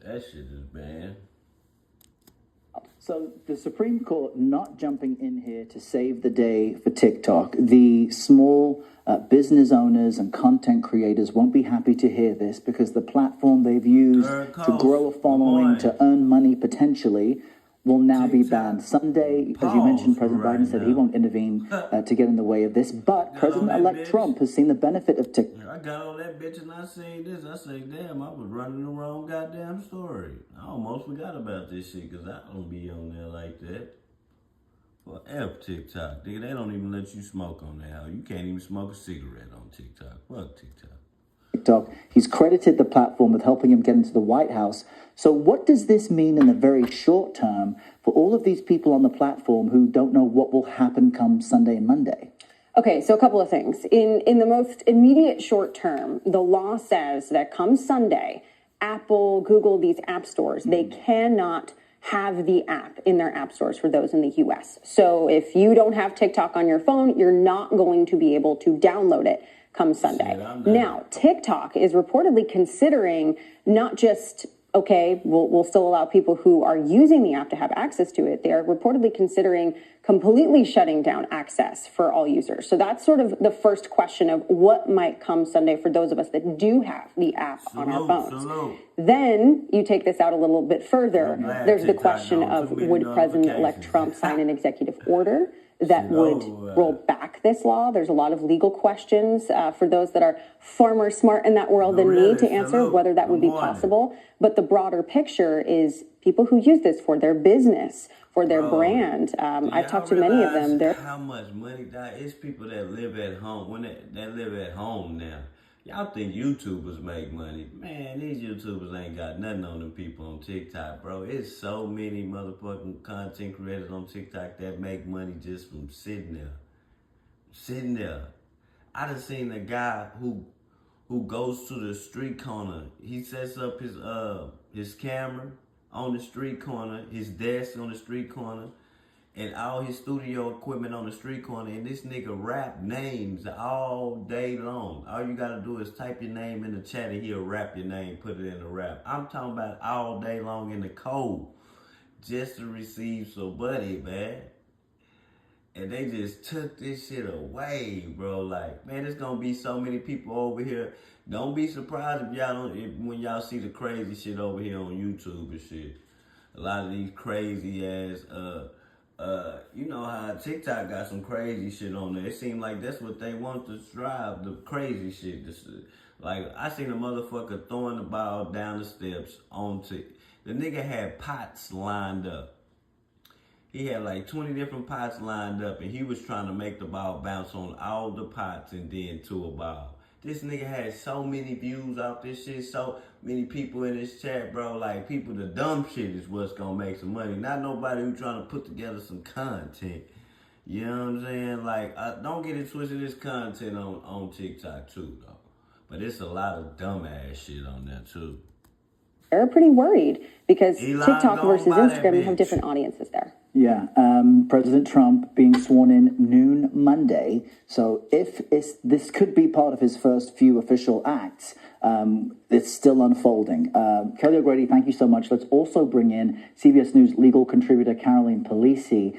That shit is banned. So the Supreme Court not jumping in here to save the day for TikTok. The small business owners and content creators won't be happy to hear this because the platform they've used to grow a following, to earn money potentially, will now be banned. Sunday, as you mentioned, President Biden said he won't intervene to get in the way of this. But President-elect Trump has seen the benefit of TikTok. I got on that bitch and I seen this. I say, damn, I was running the wrong goddamn story. I almost forgot about this shit because I don't be on there like that. Well, F TikTok. Nigga, they don't even let you smoke on there. You can't even smoke a cigarette on TikTok. Fuck TikTok. He's credited the platform with helping him get into the White House. So what does this mean in the very short term for all of these people on the platform who don't know what will happen come Sunday and Monday? Okay, so a couple of things. In the most immediate short term, the law says that come Sunday, Apple, Google, these app stores, they cannot have the app in their app stores for those in the US. So if you don't have TikTok on your phone, you're not going to be able to download it come Sunday. Now, TikTok is reportedly considering not just, okay, we'll still allow people who are using the app to have access to it. They are reportedly considering completely shutting down access for all users. So that's sort of the first question of what might come Sunday for those of us that do have the app on our phones. Then you take this out a little bit further. There's the question of would President-elect Trump sign an executive order that would roll back this law? There's a lot of legal questions for those that are far more smart in that world than me to answer whether that would be possible. But the broader picture is people who use this for their business, for their brand. I've talked to many of them. How much money that is people that live at home, when they live at home now. Y'all think YouTubers make money. Man, these YouTubers ain't got nothing on them people on TikTok, bro. It's so many motherfucking content creators on TikTok that make money just from sitting there. Sitting there. I done seen a guy who goes to the street corner. He sets up his camera on the street corner, his desk on the street corner, and all his studio equipment on the street corner, and this nigga rap names all day long. All you gotta do is type your name in the chat and he'll rap your name, put it in the rap. I'm talking about all day long in the cold just to receive some money, man. And they just took this shit away, bro. Like, man, there's gonna be so many people over here. Don't be surprised when y'all see the crazy shit over here on YouTube and shit. A lot of these crazy ass, you know how TikTok got some crazy shit on there. It seemed like that's what they want to drive, the crazy shit. Like, I seen a motherfucker throwing the ball down the steps onto, the nigga had pots lined up. He had like 20 different pots lined up and he was trying to make the ball bounce on all the pots and then to a ball. This nigga had so many views off this shit, so many people in this chat, bro. Like, people, the dumb shit is what's gonna make some money. Not nobody who trying to put together some content. You know what I'm saying? Like, don't get it twisted, this content on TikTok too, though. But it's a lot of dumbass shit on there too. They're pretty worried because TikTok versus Instagram have different audiences there. Yeah, President Trump being sworn in noon Monday. So if this could be part of his first few official acts, it's still unfolding. Kelly O'Grady, thank you so much. Let's also bring in CBS News legal contributor Caroline Polisi.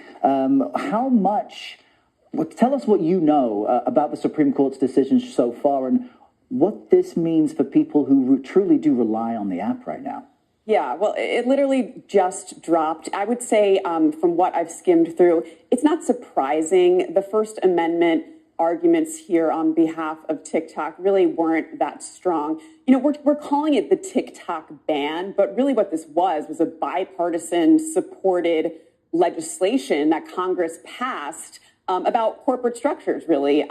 Tell us what you know about the Supreme Court's decision so far and what this means for people who truly do rely on the app right now. Yeah, well, it literally just dropped. I would say from what I've skimmed through, it's not surprising. The First Amendment arguments here on behalf of TikTok really weren't that strong. You know, we're calling it the TikTok ban, but really what this was a bipartisan supported legislation that Congress passed about corporate structures, really,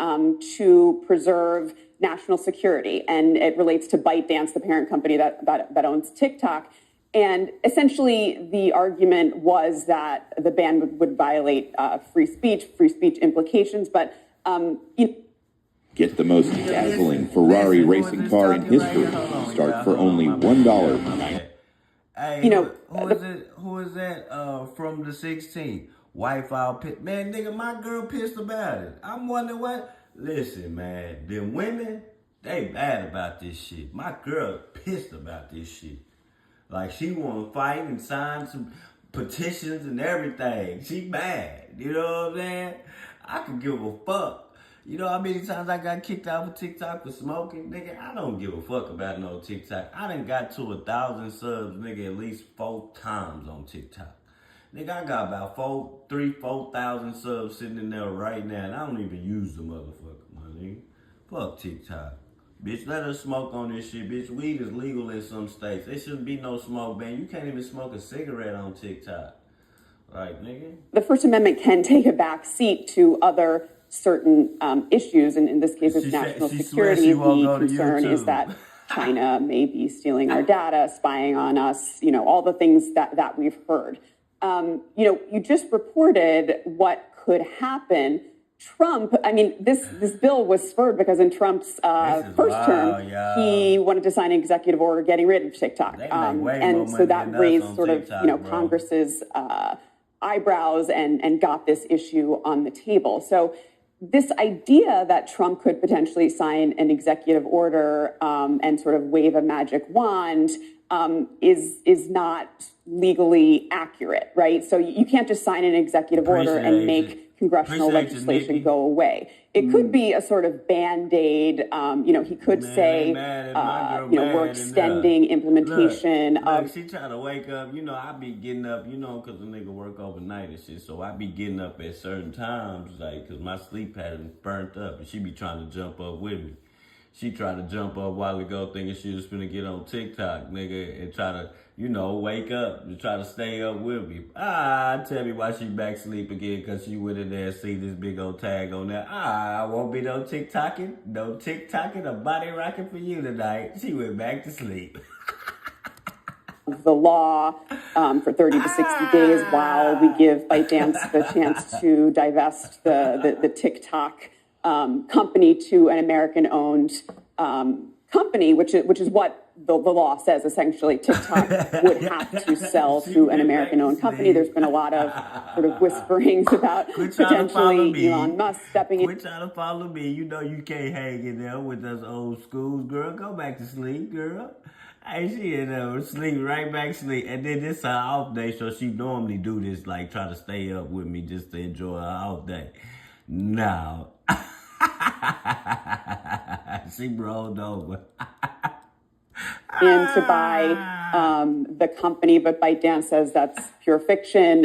to preserve national security. And it relates to ByteDance, the parent company that owns TikTok. And essentially, the argument was that the ban would violate free speech implications. But get the most dazzling Ferrari racing car in history. Start for only $1. Hey, you know, who is that from the 16th? Wife out pissed. Man, nigga, my girl pissed about it. I'm wondering what. Listen, man, them women, they bad about this shit. My girl pissed about this shit. Like, she want to fight and sign some petitions and everything. She mad. You know what I'm saying? I could give a fuck. You know how many times I got kicked out of TikTok for smoking? Nigga, I don't give a fuck about no TikTok. I done got to 1,000 subs, nigga, at least 4 times on TikTok. Nigga, I got about 4,000 subs sitting in there right now, and I don't even use the motherfucker, my nigga. Fuck TikTok. Bitch, let us smoke on this shit, bitch. Weed is legal in some states. There shouldn't be no smoke ban. You can't even smoke a cigarette on TikTok. Right, nigga? The First Amendment can take a back seat to other certain issues, and in this case, it's national security. The concern is that China may be stealing our data, spying on us, you know, all the things that we've heard. You know, you just reported what could happen. Trump, I mean, this bill was spurred because in Trump's first term, he wanted to sign an executive order getting rid of TikTok. And so that raised sort of, you know, Congress's eyebrows and got this issue on the table. So this idea that Trump could potentially sign an executive order and sort of wave a magic wand is not legally accurate, right? So you can't just sign an executive order and make congressional legislation go away. It could be a sort of Band-Aid. You know, he could say, you know, we're extending implementation of... She trying to wake up. You know, I be getting up, you know, because the nigga work overnight and shit. So I be getting up at certain times, like, because my sleep pattern burnt up. And she be trying to jump up with me. She tried to jump up a while ago thinking she was finna get on TikTok, nigga, and try to, you know, wake up and try to stay up with me. Tell me why she back sleep again, because she went in there and see this big old tag on there. I won't be no TikToking, a body rocking for you tonight. She went back to sleep. The law for 30 to 60 days while we give ByteDance the chance to divest the TikTok company to an American-owned company, which is what the law says. Essentially, TikTok would have to sell to an American-owned company. There's been a lot of sort of whisperings about potentially Elon Musk stepping in. Quit trying to follow me. You know you can't hang in there with us old schools, girl. Go back to sleep, girl. Hey, she in there sleep, right back sleep. And then this her off day, so she normally do this, like try to stay up with me just to enjoy her off day. No. She rolled over. And to buy the company, but ByteDance says that's pure fiction.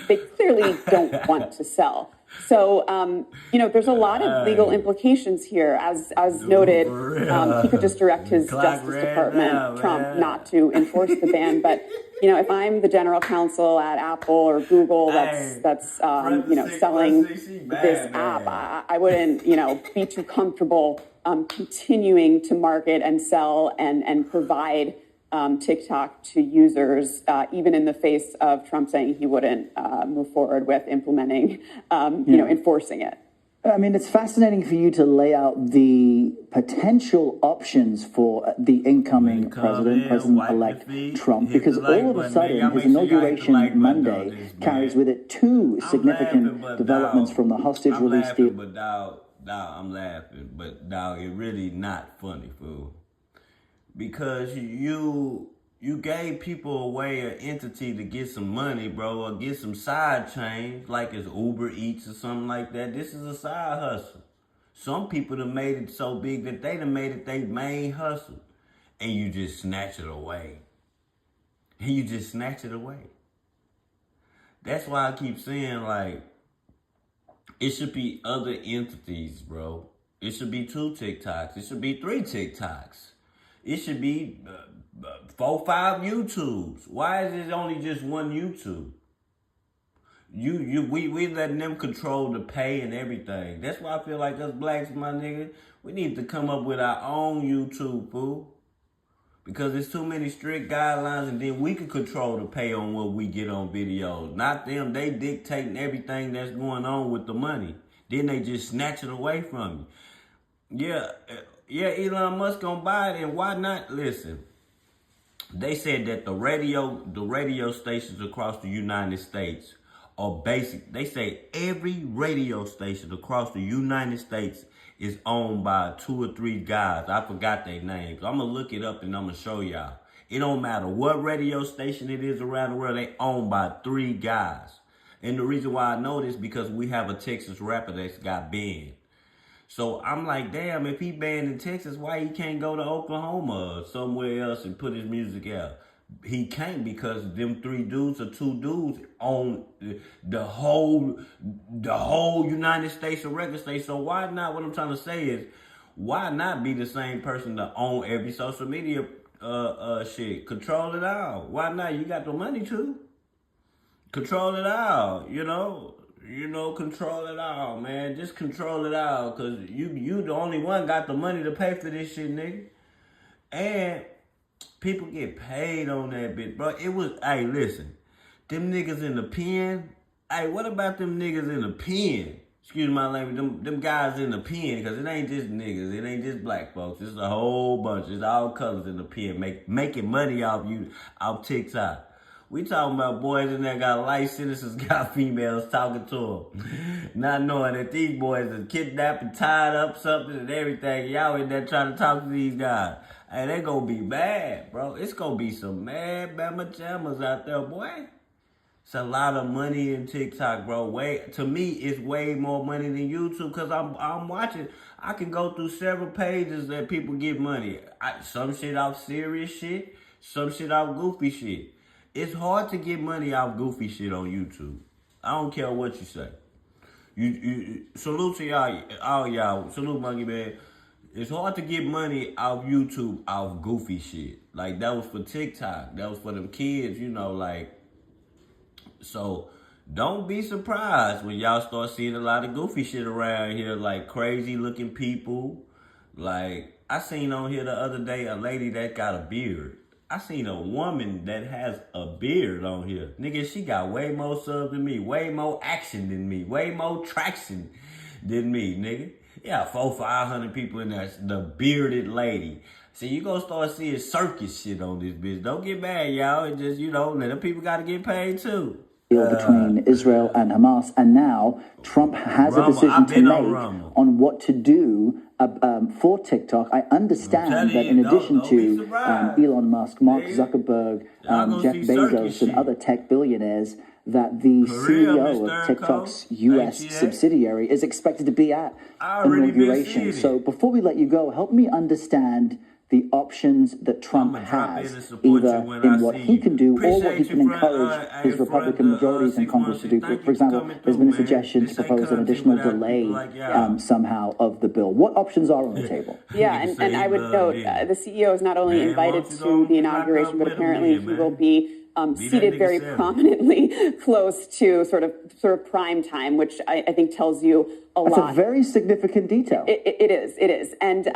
They clearly don't want to sell. So, you know, there's a lot of legal implications here. As noted, he could just direct his Justice Department, Trump, not to enforce the ban. But, you know, if I'm the general counsel at Apple or Google that's you know, selling this app, I wouldn't, you know, be too comfortable continuing to market and sell and provide TikTok to users, even in the face of Trump saying he wouldn't move forward with implementing, you know, enforcing it. I mean, it's fascinating for you to lay out the potential options for the incoming President-elect Trump, because all of a sudden his inauguration Monday carries with it 2 significant developments from the hostage release deal. But dog, I'm laughing, but dog, it really not funny, fool. Because you gave people away an entity to get some money, bro, or get some side change, like it's Uber Eats or something like that. This is a side hustle. Some people done made it so big that they done made it their main hustle. And you just snatch it away. That's why I keep saying, like, it should be other entities, bro. It should be 2 TikToks. It should be 3 TikToks. It should be 4, 5 YouTubes. Why is it only just one YouTube? We letting them control the pay and everything. That's why I feel like us blacks, my nigga, we need to come up with our own YouTube, fool. Because there's too many strict guidelines, and then we can control the pay on what we get on videos. Not them. They dictating everything that's going on with the money. Then they just snatch it away from you. Yeah, Elon Musk gonna buy it, and why not? Listen, they said that the radio stations across the United States are basic. They say every radio station across the United States is owned by 2 or 3 guys. I forgot their names. I'm gonna look it up and I'm gonna show y'all. It don't matter what radio station it is around the world, they owned by 3 guys. And the reason why I know this because we have a Texas rapper that's got banned. So I'm like, damn, if he banned in Texas, why he can't go to Oklahoma or somewhere else and put his music out? He can't because them 3 dudes or 2 dudes own the whole United States of record states. So why not? What I'm trying to say is, why not be the same person to own every social media shit? Control it all. Why not? You got the money to control it all. Control it all, man. Just control it all, cause you the only one got the money to pay for this shit, nigga. And people get paid on that bitch, bro. Hey, listen, them niggas in the pen. Hey, what about them niggas in the pen? Excuse my language. Them guys in the pen, cause it ain't just niggas. It ain't just black folks. It's a whole bunch. It's all colors in the pen, making money off TikTok. We talking about boys in there got life sentences, got females talking to them. Not knowing that these boys are kidnapped and tied up something and everything. Y'all in there trying to talk to these guys. Hey, they gonna be bad, bro. It's gonna be some mad Bama Jammers out there, boy. It's a lot of money in TikTok, bro. To me, it's way more money than YouTube because I'm watching. I can go through several pages that people get money. Some shit off serious shit, some shit off goofy shit. It's hard to get money off goofy shit on YouTube. I don't care what you say. You salute to y'all, all y'all. Salute, Monkey Man. It's hard to get money off YouTube off goofy shit. Like, that was for TikTok. That was for them kids, So, don't be surprised when y'all start seeing a lot of goofy shit around here, like crazy looking people. Like, I seen on here the other day a lady that got a beard. I seen a woman that has a beard on here. Nigga, she got way more subs than me, way more action than me, way more traction than me, nigga. Yeah, 400-500 people in there. The bearded lady. See, you gonna start seeing circus shit on this bitch. Don't get mad, y'all. It just, let them people gotta get paid too. Between Israel and Hamas, and now Trump has a decision to make on what to do for TikTok. I understand that in addition to Elon Musk, Mark Zuckerberg, Jeff Bezos, and other tech billionaires, that the CEO of TikTok's U.S. subsidiary is expected to be at inauguration. So before we let you go, help me understand the options that Trump has, either in what he can do or what he can encourage his Republican majorities in Congress to do. For example, there's been a suggestion to propose an additional delay somehow of the bill. What options are on the table? Yeah, and I would note the CEO is not only invited to the inauguration, but apparently he will be seated very prominently close to sort of prime time, which I think tells you a lot. That's a very significant detail. It is. And,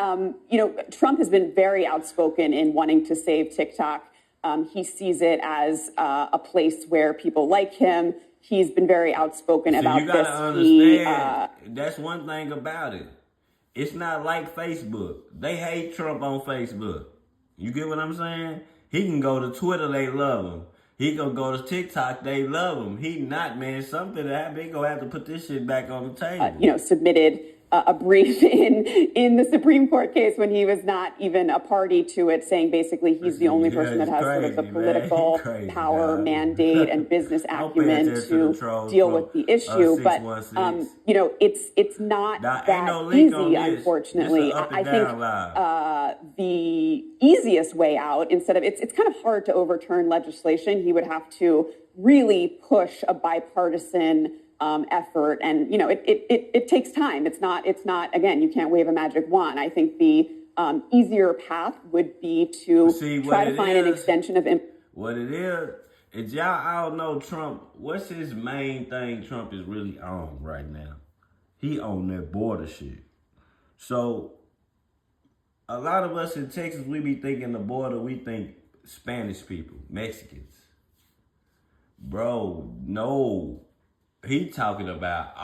Trump has been very outspoken in wanting to save TikTok. He sees it as a place where people like him. He's been very outspoken about you this. You got to understand, that's one thing about it. It's not like Facebook. They hate Trump on Facebook. You get what I'm saying? He can go to Twitter, they love him. He gonna go to TikTok, they love him. He not, man. Something that happened, he gonna have to put this shit back on the table. Submitted a brief in the Supreme Court case when he was not even a party to it, saying basically he's the only person that has sort of the political power, mandate, and business acumen to deal with the issue. But it's not that easy, unfortunately. I think the easiest way out, instead of it's kind of hard to overturn legislation. He would have to really push a bipartisan effort, and it takes time. It's not again, you can't wave a magic wand. I think the easier path would be to try to find an extension of what it is y'all all know Trump. What's his main thing Trump is really on right now? He on that border shit. So a lot of us in Texas, we be thinking the border, we think Spanish people, Mexicans. Bro, no. He talking about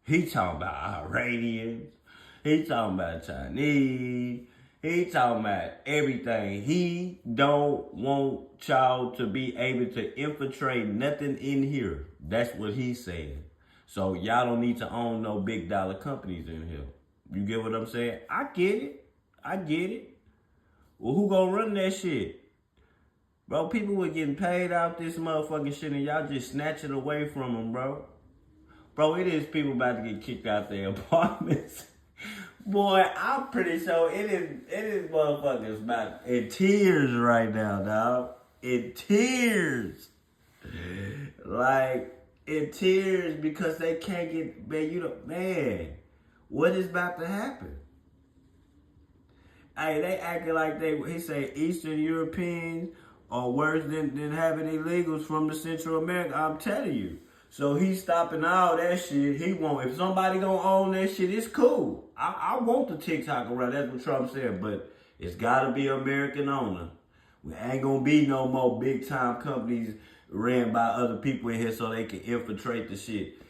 He talking about Iranians. He talking about Chinese. He talking about everything. He don't want y'all to be able to infiltrate nothing in here. That's what he's saying. So y'all don't need to own no big dollar companies in here. You get what I'm saying? I get it. Well, who gonna run that shit? Bro, people were getting paid out this motherfucking shit and y'all just snatch it away from them, bro. Bro, it is people about to get kicked out their apartments. Boy, I'm pretty sure it is motherfuckers about in tears right now, dog. In tears. Like, in tears because they can't get, man, what is about to happen? Hey, they acting like he say Eastern Europeans are worse than having illegals from the Central America. I'm telling you. So he's stopping all that shit. He won't. If somebody gonna own that shit, it's cool. I want the TikTok around. That's what Trump said. But it's gotta be American owner. We ain't gonna be no more big time companies ran by other people in here so they can infiltrate the shit.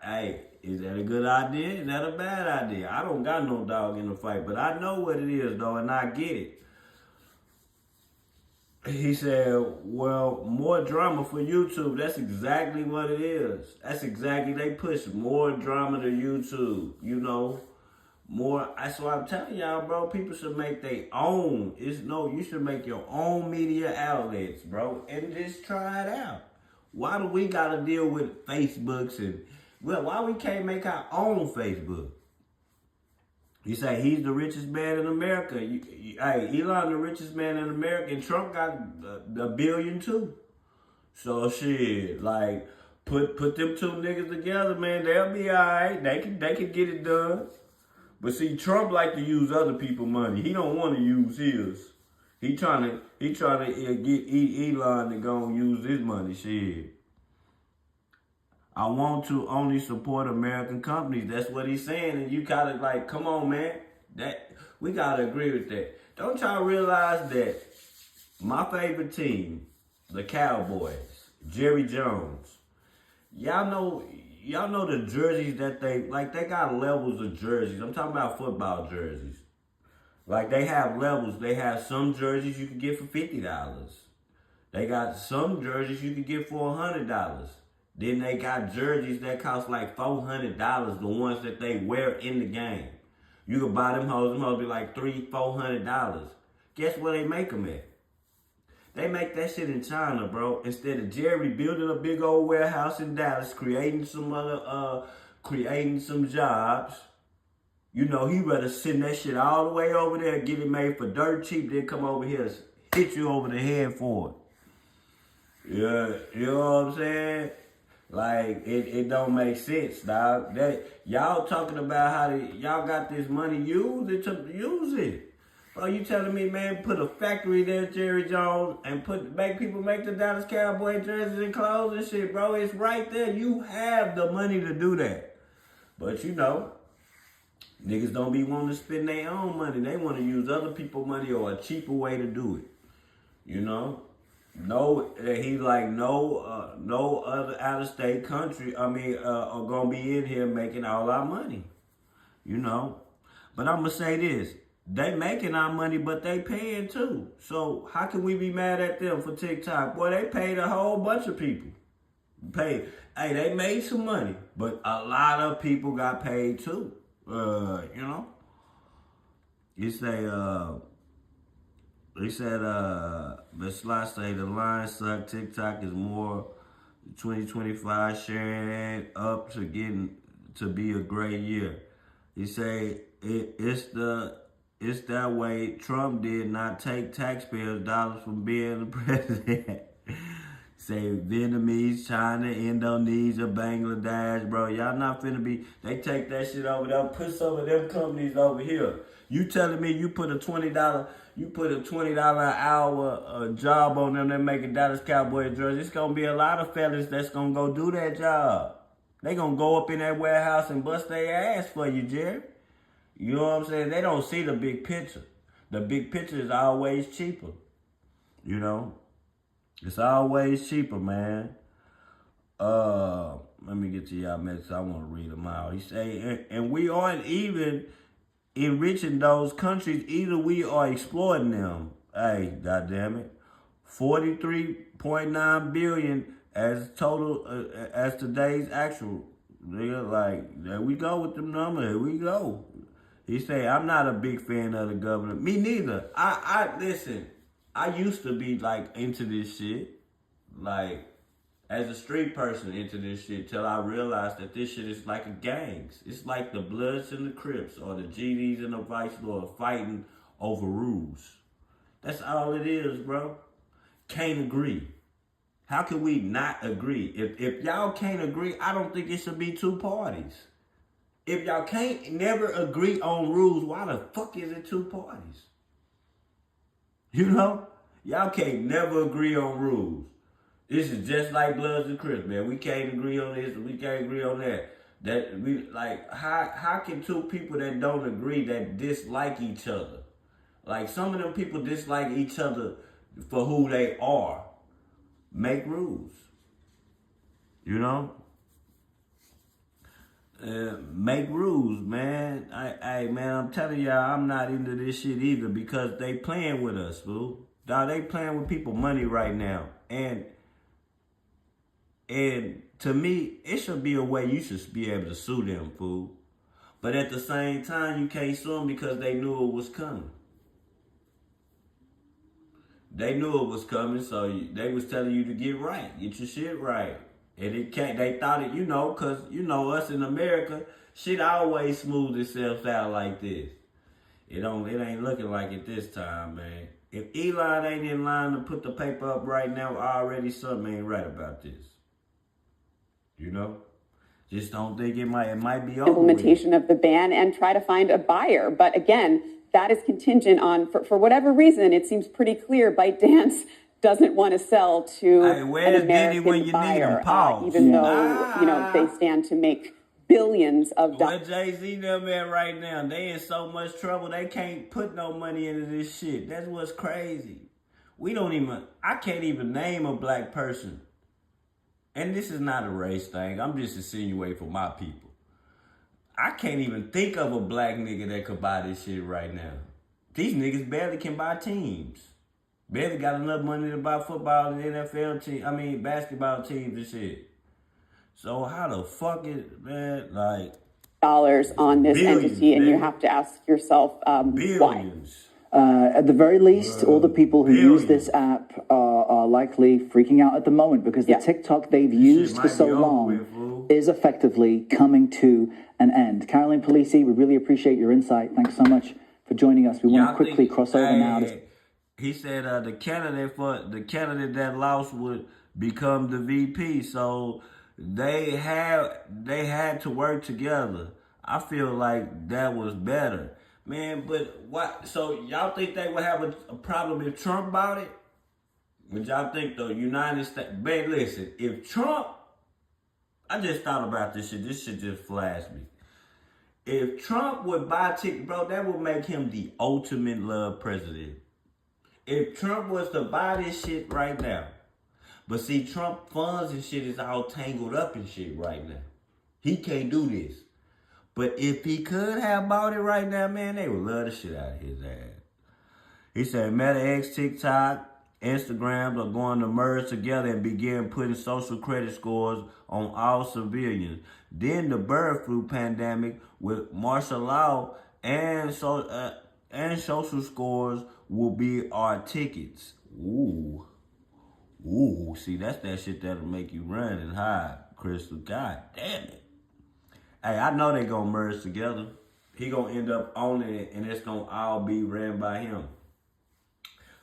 Hey, is that a good idea? Is that a bad idea? I don't got no dog in the fight, but I know what it is though, and I get it. He said, well, more drama for YouTube. That's exactly what it is. That's exactly, they push more drama to YouTube, you know. More, that's why I'm telling y'all, bro, people should make their own. You should make your own media outlets, bro, and just try it out. Why do we gotta deal with Facebooks and, well, why we can't make our own Facebook? You say he's the richest man in America. Hey, Elon the richest man in America, and Trump got $1 billion too. So shit, like put them two niggas together, man. They'll be alright. They can get it done. But see, Trump like to use other people's money. He don't want to use his. He trying to get Elon to go and use his money. Shit. I want to only support American companies. That's what he's saying. And you gotta like, come on, man. We gotta agree with that. Don't y'all realize that my favorite team, the Cowboys, Jerry Jones, y'all know the jerseys that they got levels of jerseys. I'm talking about football jerseys. Like they have levels. They have some jerseys you can get for $50. They got some jerseys you can get for $100. Then they got jerseys that cost like $400, the ones that they wear in the game. You can buy them hoes be like $300-$400. Guess where they make them at? They make that shit in China, bro. Instead of Jerry building a big old warehouse in Dallas, creating some jobs, you know, he rather send that shit all the way over there, get it made for dirt cheap, then come over here, hit you over the head for it. Yeah, you know what I'm saying? Like, it don't make sense, dog. Y'all talking about how y'all got this money, use it. Bro, you telling me, man, put a factory there, Jerry Jones, and make people make the Dallas Cowboy jerseys and clothes and shit, bro. It's right there. You have the money to do that. But you know, niggas don't be wanting to spend their own money. They want to use other people's money or a cheaper way to do it. You know? He's like no other out-of-state country, are gonna be in here making all our money. You know? But I'm gonna say this. They making our money, but they paying too. So how can we be mad at them for TikTok? Boy, they paid a whole bunch of people. Hey, they made some money, but a lot of people got paid too. You know? He said, Ms. Slot say the line suck. TikTok is more 2025 sharing up to getting to be a great year. He say it's that way. Trump did not take taxpayers' dollars from being the president. Say Vietnamese, China, Indonesia, Bangladesh, bro. Y'all not finna be. They take that shit over there. Put some of them companies over here. You telling me you put a $20 an hour job on them that making Dallas Cowboy jerseys? It's gonna be a lot of fellas that's gonna go do that job. They gonna go up in that warehouse and bust their ass for you, Jerry. You know what I'm saying? They don't see the big picture. The big picture is always cheaper. You know? It's always cheaper, man. Let me get to y'all message. I want to read them out. He say, and we aren't even enriching those countries. Either we are exploiting them. Hey, goddamn it. 43.9 billion as total, as today's actual. Nigga, like, there we go with them numbers. Here we go. He say, I'm not a big fan of the government. Me neither. I listen. I used to be like into this shit, like as a street person into this shit, till I realized that this shit is like a gangs. It's like the Bloods and the Crips or the GDs and the Vice Lord fighting over rules. That's all it is, bro. Can't agree. How can we not agree? If y'all can't agree, I don't think it should be two parties. If y'all can't never agree on rules, why the fuck is it two parties? You know? Y'all can't never agree on rules. This is just like Bloods and Crips, man. We can't agree on this, we can't agree on that. That we like how can two people that don't agree that dislike each other? Like some of them people dislike each other for who they are. Make rules. You know? Make rules, man. Man, I'm telling y'all, I'm not into this shit either because they playing with us, fool. Dog, they playing with people money right now. And to me, it should be a way you should be able to sue them, fool. But at the same time, you can't sue them because they knew it was coming. They knew it was coming, so they was telling you to get right. Get your shit right. And it can't, they thought it, because, us in America, shit always smooth itself out like this. It ain't looking like it this time, man. If Elon ain't in line to put the paper up right now, already something ain't right about this. Just don't think it might be over implementation of the ban and try to find a buyer. But again, that is contingent on, for whatever reason, it seems pretty clear ByteDance doesn't want to sell to an American buyer, even though they stand to make billions of dollars. Where Jay-Z them at right now? They in so much trouble they can't put no money into this shit. That's what's crazy. I can't even name a black person. And this is not a race thing. I'm just insinuating for my people. I can't even think of a black nigga that could buy this shit right now. These niggas barely can buy teams. Barely got enough money to buy football and NFL basketball teams and shit. So how the fuck is, man, like... dollars on this entity, and you have to ask yourself billions. Why? At the very least, all the people who use this app are likely freaking out at the moment because the TikTok they've used for so long is effectively coming to an end. Caroline Polisi, we really appreciate your insight. Thanks so much for joining us. We want to quickly cross over now. He said the candidate that lost would become the VP, so they had to work together. I feel like that was better. Man, but what? So y'all think they would have a problem if Trump bought it? Would y'all think the United States? Man, listen, if Trump, I just thought about this shit. This shit just flashed me. If Trump would buy TikTok, bro, that would make him the ultimate love president. If Trump was to buy this shit right now, but see, Trump funds and shit is all tangled up and shit right now. He can't do this. But if he could have bought it right now, man, they would love the shit out of his ass. He said Meta X, TikTok, Instagram are going to merge together and begin putting social credit scores on all civilians. Then the bird flu pandemic with martial law and social scores will be our tickets. Ooh, see, that's that shit that'll make you run and hide, Crystal. God damn it. Hey, I know they gonna merge together. He gonna end up owning it, and it's gonna all be ran by him.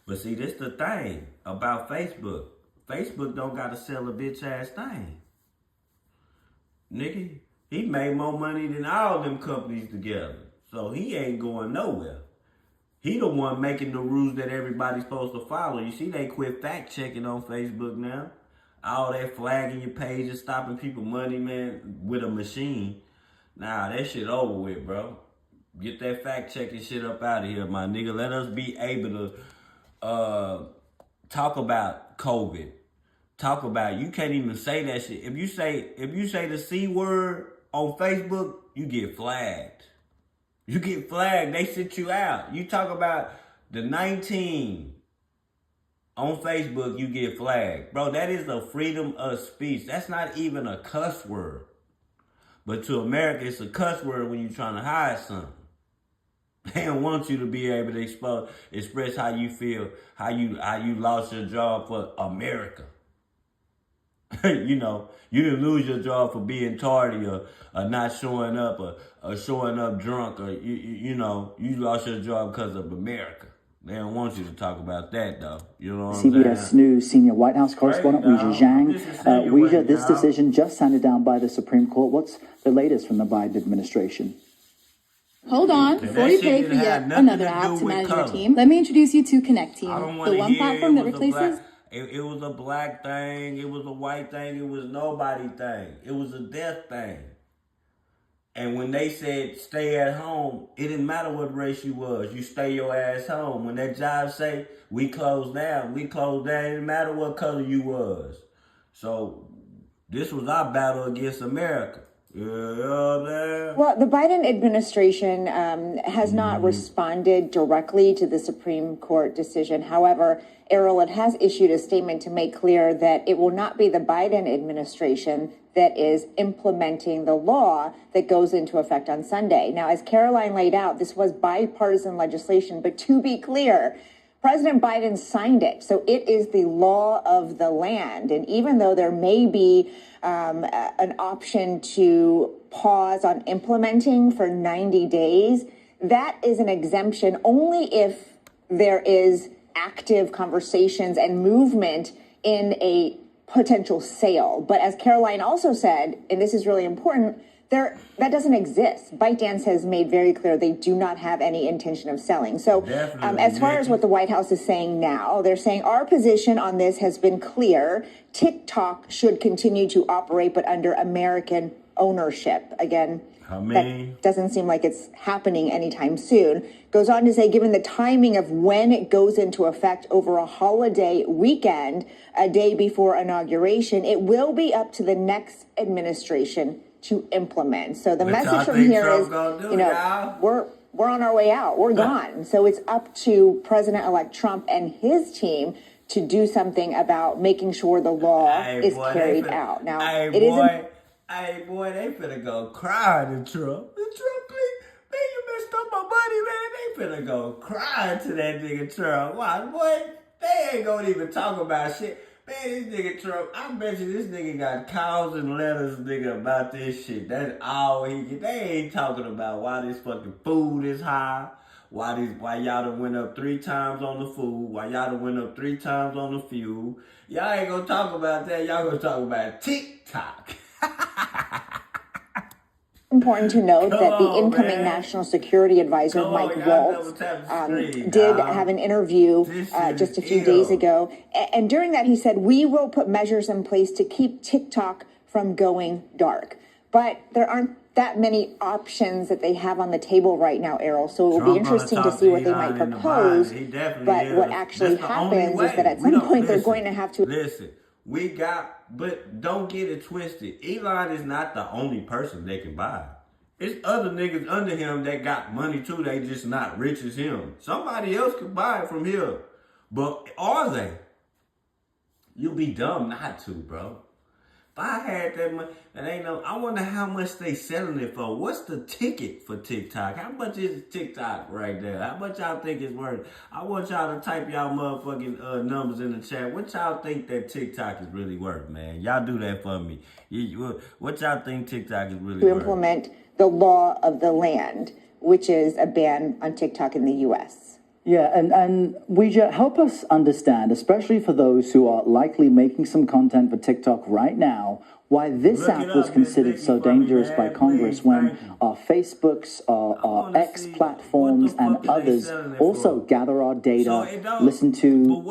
But see, this the thing about Facebook. Facebook don't gotta sell a bitch ass thing. Nigga, he made more money than all them companies together. So he ain't going nowhere. He the one making the rules that everybody's supposed to follow. You see, they quit fact checking on Facebook now. All that flagging your pages, stopping people money, man, with a machine. Nah, that shit over with, bro. Get that fact checking shit up out of here, my nigga. Let us be able to talk about COVID. Talk about, you can't even say that shit. If you say the C word on Facebook, you get flagged. You get flagged, they sit you out. You talk about the 19 on Facebook, you get flagged. Bro, that is the freedom of speech. That's not even a cuss word. But to America, it's a cuss word when you're trying to hide something. They don't want you to be able to express how you feel, how you lost your job for America. You know, you didn't lose your job for being tardy or not showing up or showing up drunk or you know, you lost your job because of America. They don't want you to talk about that though. You know what I'm CBS saying? News senior White House correspondent Weijia Zhang. Weijia, this decision just handed down by the Supreme Court. What's the latest from the Biden administration? Hold on, before you pay for yet another app to manage your team, let me introduce you to Connect Team, the one platform that replaces... It was a black thing, it was a white thing, it was nobody thing. It was a death thing. And when they said stay at home, it didn't matter what race you was. You stay your ass home. When that job say we closed down, we closed down. It didn't matter what color you was. So this was our battle against America. Well, the Biden administration has not responded directly to the Supreme Court decision. However, Errol, it has issued a statement to make clear that it will not be the Biden administration that is implementing the law that goes into effect on Sunday. Now, as Caroline laid out, this was bipartisan legislation, but to be clear, President Biden signed it. So it is the law of the land. And even though there may be an option to pause on implementing for 90 days, that is an exemption only if there is active conversations and movement in a potential sale. But as Caroline also said, and this is really important, that doesn't exist. ByteDance has made very clear they do not have any intention of selling. So as far as what the White House is saying now, they're saying our position on this has been clear. TikTok should continue to operate, but under American ownership. Again, that doesn't seem like it's happening anytime soon. Goes on to say, given the timing of when it goes into effect over a holiday weekend, a day before inauguration, it will be up to the next administration to implement. So the message from here is, you know, we're on our way out. We're gone. So it's up to President-elect Trump and his team to do something about making sure the law is carried out. Now, it isn't. Hey, boy, they finna go cry to Trump. Trump, please, man, you messed up my money, man. They finna go cry to that nigga Trump. Why, boy, they ain't gonna even talk about shit. Man, this nigga Trump, I bet you this nigga got calls and letters, nigga, about this shit. That's all he get. They ain't talking about why this fucking food is high, why y'all done went up 3 times on the food, why y'all done went up 3 times on the fuel. Y'all ain't gonna talk about that. Y'all gonna talk about TikTok. Important to note that the incoming National Security Advisor, Mike Waltz, did have an interview just a few days ago. And during that, he said, we will put measures in place to keep TikTok from going dark. But there aren't that many options that they have on the table right now, Errol. So it will be interesting to see what they might propose. But what actually happens is that at some point they're going to have to... Listen, but don't get it twisted. Elon is not the only person they can buy. It's other niggas under him that got money too. They just not rich as him. Somebody else could buy it from here. But are they? You'll be dumb not to, bro. If I had that money, I wonder how much they selling it for. What's the ticket for TikTok? How much is TikTok right there? How much y'all think it's worth? I want y'all to type y'all motherfucking numbers in the chat. What y'all think that TikTok is really worth, man? Y'all do that for me. What y'all think TikTok is really worth? To implement the law of the land, which is a ban on TikTok in the U.S. Yeah, and Weijia, help us understand, especially for those who are likely making some content for TikTok right now, why this app was considered so dangerous by Congress when our Facebooks, our X platforms, and others also gather our data, listen to... But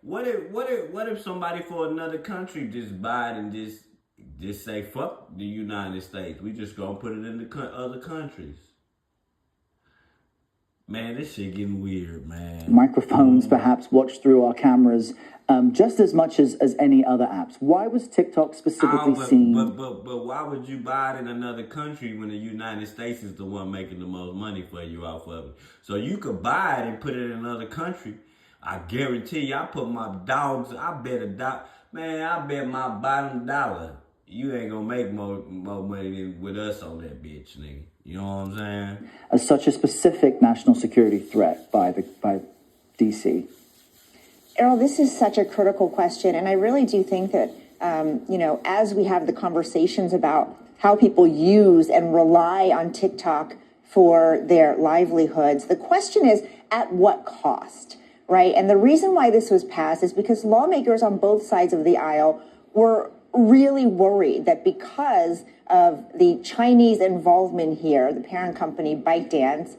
what if somebody for another country just buy it and just say, fuck the United States, we just gonna put it in the other countries? Man, this shit getting weird, man. Microphones perhaps watch through our cameras just as much as any other apps. Why was TikTok specifically seen? But why would you buy it in another country when the United States is the one making the most money for you off of it? So you could buy it and put it in another country. I guarantee you, I put my dogs, I bet my bottom dollar, you ain't gonna make more money than with us on that bitch, nigga. You know what I'm saying? As such a specific national security threat by DC? Errol, this is such a critical question, and I really do think that, as we have the conversations about how people use and rely on TikTok for their livelihoods, the question is, at what cost, right? And the reason why this was passed is because lawmakers on both sides of the aisle were really worried that because of the Chinese involvement here, the parent company ByteDance,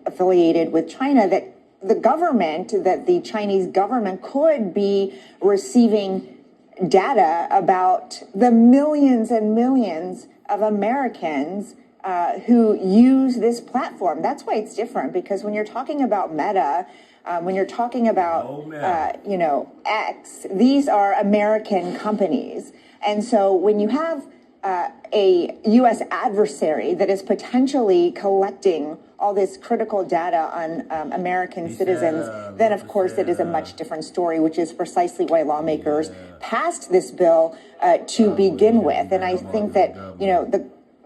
affiliated with China, that the Chinese government could be receiving data about the millions and millions of Americans who use this platform. That's why it's different, because when you're talking about Meta, when you're talking about, X, these are American companies. And so when you have a U.S. adversary that is potentially collecting all this critical data on American citizens, then of course it is a much different story, which is precisely why lawmakers passed this bill to begin with. And I think that,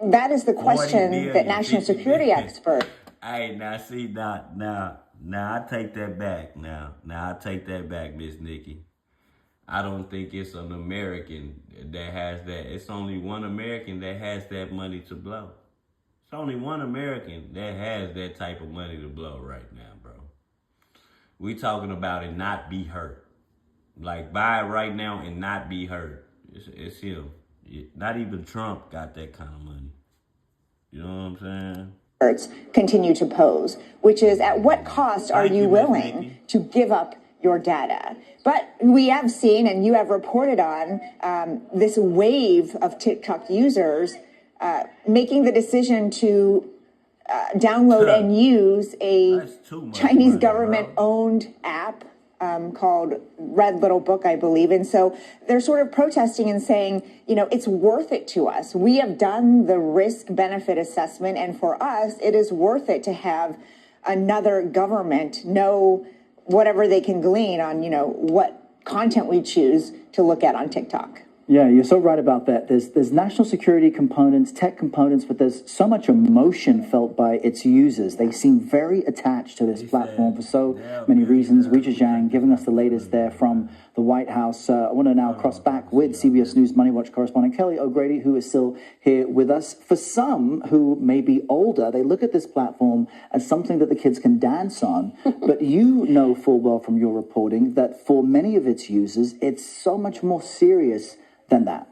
that is the question that national security experts. Hey, now see, now I take that back. Now I take that back, Miss Nikki. I don't think it's an American that has that. It's only one American that has that money to blow. It's only one American that has that type of money to blow right now, bro. We talking about it not be hurt. Like, buy it right now and not be hurt. It's him. Not even Trump got that kind of money. You know what I'm saying? Continue to pose, which is, at what cost are you willing to give up your data? But we have seen, and you have reported on, this wave of TikTok users making the decision to download and use a Chinese government-owned app called Red Little Book, I believe. And so they're sort of protesting and saying, it's worth it to us. We have done the risk-benefit assessment, and for us, it is worth it to have another government know whatever they can glean on, what content we choose to look at on TikTok. Yeah, you're so right about that. There's national security components, tech components, but there's so much emotion felt by its users. They seem very attached to this platform for so many reasons. Weijia Zhang giving us the latest there from the White House. I want to now cross back with CBS News Money Watch correspondent Kelly O'Grady, who is still here with us. For some who may be older, they look at this platform as something that the kids can dance on. But you know full well from your reporting that for many of its users, it's so much more serious than that.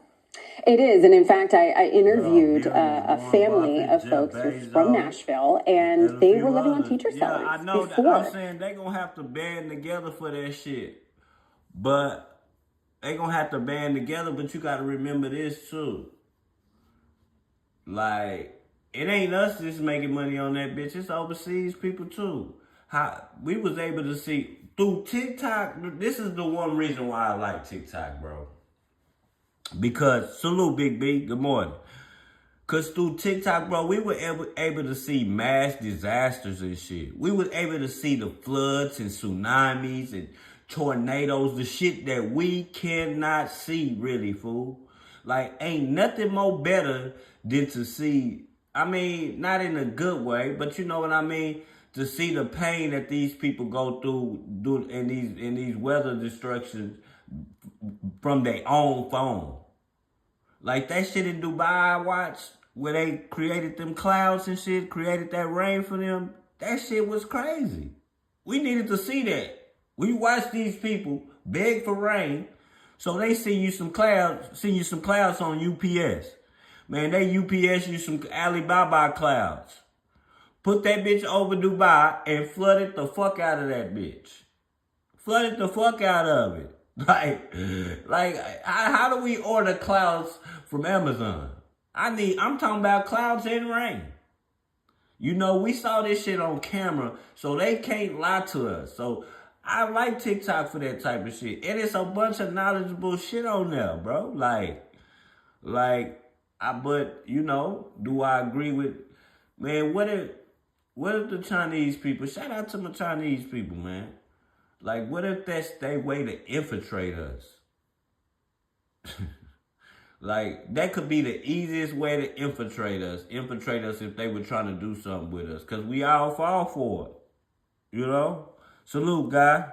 It is. And in fact, I interviewed a family of folks from Nashville, and they were living on teacher salaries. I know before. that. I'm saying they're going to have to band together for that shit. But they're going to have to band together, but you got to remember this too. Like, it ain't us just making money on that bitch. It's overseas people too. How we was able to see through TikTok. This is the one reason why I like TikTok, bro. Because, salute, Big B, good morning. Because through TikTok, bro, we were able to see mass disasters and shit. We were able to see the floods and tsunamis and tornadoes, the shit that we cannot see, really, fool. Like, ain't nothing more better than to see, I mean, not in a good way, but you know what I mean? To see the pain that these people go through in these weather destructions from their own phone. Like that shit in Dubai I watched, where they created them clouds and shit, created that rain for them. That shit was crazy. We needed to see that. We watched these people beg for rain, so they send you some clouds on UPS. Man, they UPS you some Alibaba clouds. Put that bitch over Dubai and flooded the fuck out of that bitch. Flooded the fuck out of it. Like, how do we order clouds from Amazon? I'm talking about clouds and rain. We saw this shit on camera, so they can't lie to us. So I like TikTok for that type of shit. And it's a bunch of knowledgeable shit on there, bro. But do I agree with, man, what if the Chinese people, shout out to my Chinese people, man. Like, what if that's their way to infiltrate us? Like, that could be the easiest way to infiltrate us if they were trying to do something with us. Because we all fall for it. You know? Salute, guy.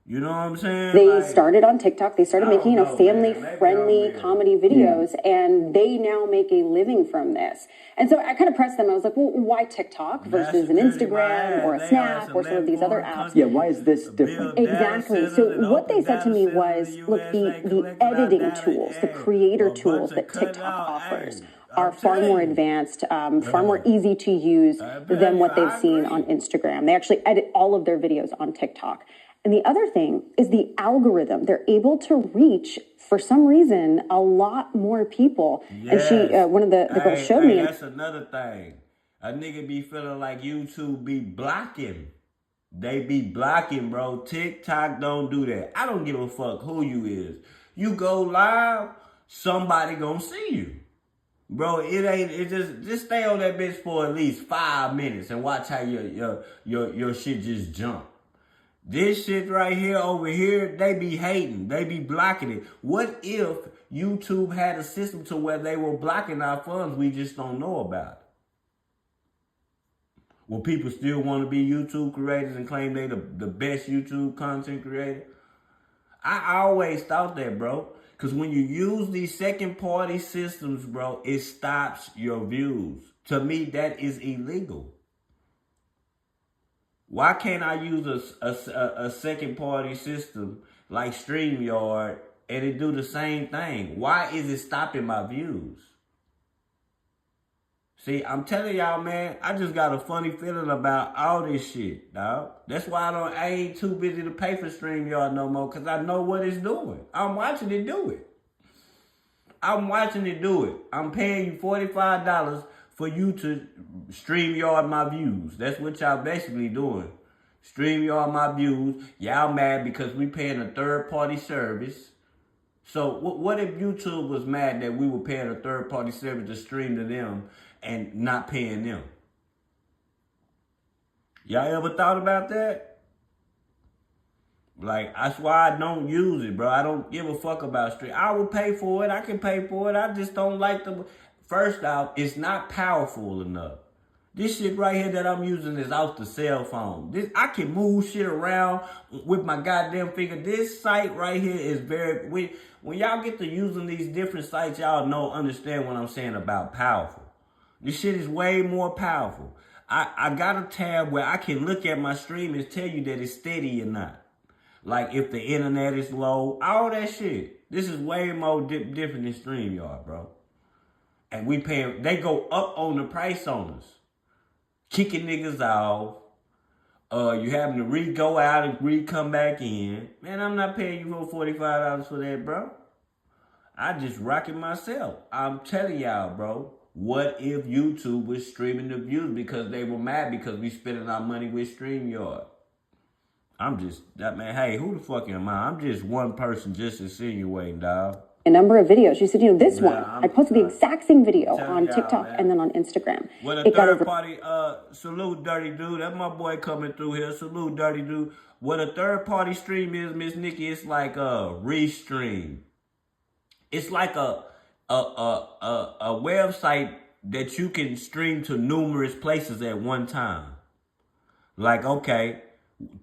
You know what I'm saying? They started on TikTok. They started making, family-friendly comedy videos, and they now make a living from this. And so I kind of pressed them. I was like, well, why TikTok versus an Instagram or a Snap or some of these other apps? Yeah, why is this different? Exactly. So what they said to me was, look, the editing tools, the creator tools that TikTok offers are far more advanced, far more easy to use than what they've seen on Instagram. They actually edit all of their videos on TikTok. And the other thing is the algorithm. They're able to reach, for some reason, a lot more people. Yes. And she, one of the girls showed me. That's another thing. A nigga be feeling like YouTube be blocking. They be blocking, bro. TikTok don't do that. I don't give a fuck who you is. You go live, somebody gonna see you. Bro, it just stay on that bitch for at least 5 minutes and watch how your shit just jump. This shit right here, over here, they be hating. They be blocking it. What if YouTube had a system to where they were blocking our funds, we just don't know about it? Will people still want to be YouTube creators and claim they the best YouTube content creator? I always thought that, bro. Because when you use these second-party systems, bro, it stops your views. To me, that is illegal. Why can't I use a second-party system like StreamYard and it do the same thing? Why is it stopping my views? See, I'm telling y'all, man, I just got a funny feeling about all this shit, dog. That's why I ain't too busy to pay for StreamYard no more, because I know what it's doing. I'm watching it do it. I'm watching it do it. I'm paying you $45 for you to StreamYard my views. That's what y'all basically doing. StreamYard my views. Y'all mad because we paying a third-party service. So what if YouTube was mad that we were paying a third-party service to stream to them and not paying them? Y'all ever thought about that? Like, that's why I don't use it, bro. I don't give a fuck about stream. I would pay for it. I can pay for it. I just don't like the... First off, it's not powerful enough. This shit right here that I'm using is off the cell phone. I can move shit around with my goddamn finger. This site right here is very... When y'all get to using these different sites, y'all understand what I'm saying about powerful. This shit is way more powerful. I got a tab where I can look at my stream and tell you that it's steady or not. Like if the internet is low, all that shit. This is way more different than StreamYard, bro. And they go up on the price on us. Kicking niggas off. You having to go out and come back in. Man, I'm not paying you for $45 for that, bro. I just rock it myself. I'm telling y'all, bro. What if YouTube was streaming the views because they were mad because we spending our money with StreamYard? Hey, who the fuck am I? I'm just one person just insinuating, dog. A number of videos. She said, this one. I posted the exact same video on TikTok and then on Instagram. What a third party, salute Dirty Dude. That's my boy coming through here. Salute Dirty Dude. What a third party stream is, Miss Nikki, it's like a restream. It's like a website that you can stream to numerous places at one time. Like, okay,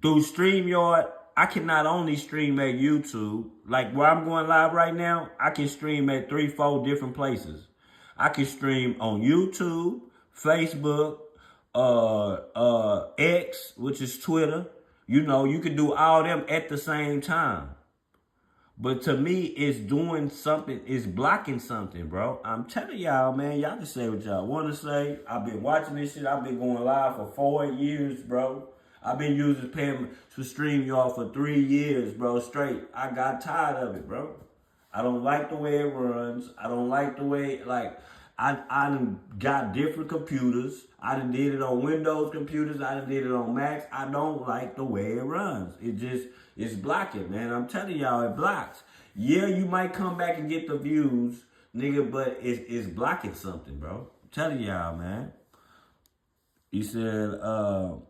through StreamYard, I can not only stream at YouTube, like where I'm going live right now, I can stream at 3-4 different places. I can stream on YouTube, Facebook, X, which is Twitter. You know, you can do all them at the same time. But to me, it's doing something, it's blocking something, bro. I'm telling y'all, man, y'all can say what y'all want to say. I've been watching this shit. I've been going live for 4 years, bro. I've been paying for StreamYard for 3 years, bro, straight. I got tired of it, bro. I don't like the way it runs. I don't like the way, like, I done got different computers. I done did it on Windows computers. I done did it on Macs. I don't like the way it runs. It's blocking, man. I'm telling y'all, it blocks. Yeah, you might come back and get the views, nigga, but it's blocking something, bro. I'm telling y'all, man. He said, for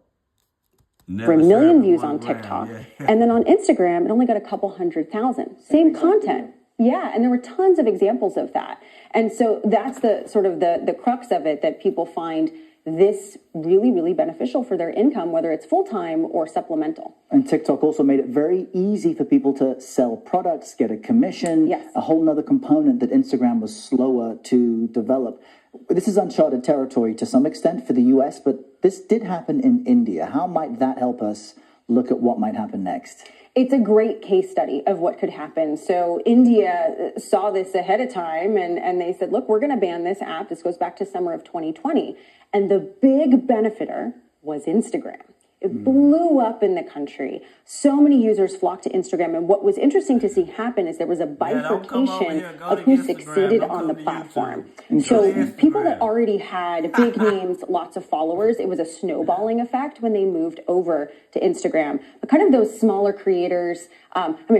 a million views on TikTok. Yeah. And then on Instagram, it only got a couple 100,000. Same content. Yeah, and there were tons of examples of that. And so that's the sort of the crux of it, that people find this really, really beneficial for their income, whether it's full-time or supplemental. And TikTok also made it very easy for people to sell products, get a commission, Yes. a whole nother component that Instagram was slower to develop. This is uncharted territory to some extent for the US, but this did happen in India. How might that help us look at what might happen next? It's a great case study of what could happen. So India saw this ahead of time and they said, look, we're going to ban this app. This goes back to summer of 2020. And the big benefiter was Instagram. It blew up in the country. So many users flocked to Instagram. And what was interesting to see happen is there was a bifurcation of who succeeded on the platform. So people that already had big names, lots of followers, it was a snowballing effect when they moved over to Instagram. But kind of those smaller creators,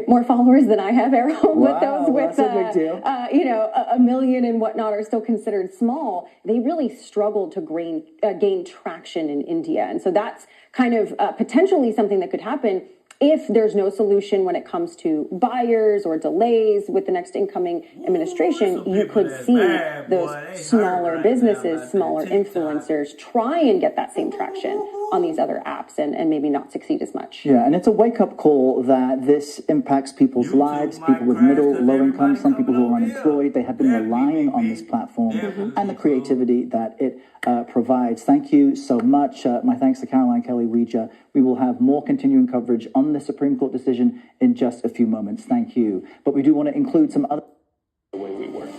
more followers than I have, Errol, but those with, a million and whatnot are still considered small. They really struggled to gain traction in India. And so that's kind of potentially something that could happen if there's no solution when it comes to buyers or delays with the next incoming administration. You could see those smaller businesses, smaller influencers try and get that same traction on these other apps and maybe not succeed as much. Yeah, and it's a wake-up call that this impacts people's lives, people with middle, low income, some people who are unemployed. They have been relying on this platform and the creativity that it provides. Thank you so much. My thanks to Caroline Kelly-Weger. We will have more continuing coverage on the Supreme Court decision in just a few moments. Thank you. But we do want to include some other... The way we work.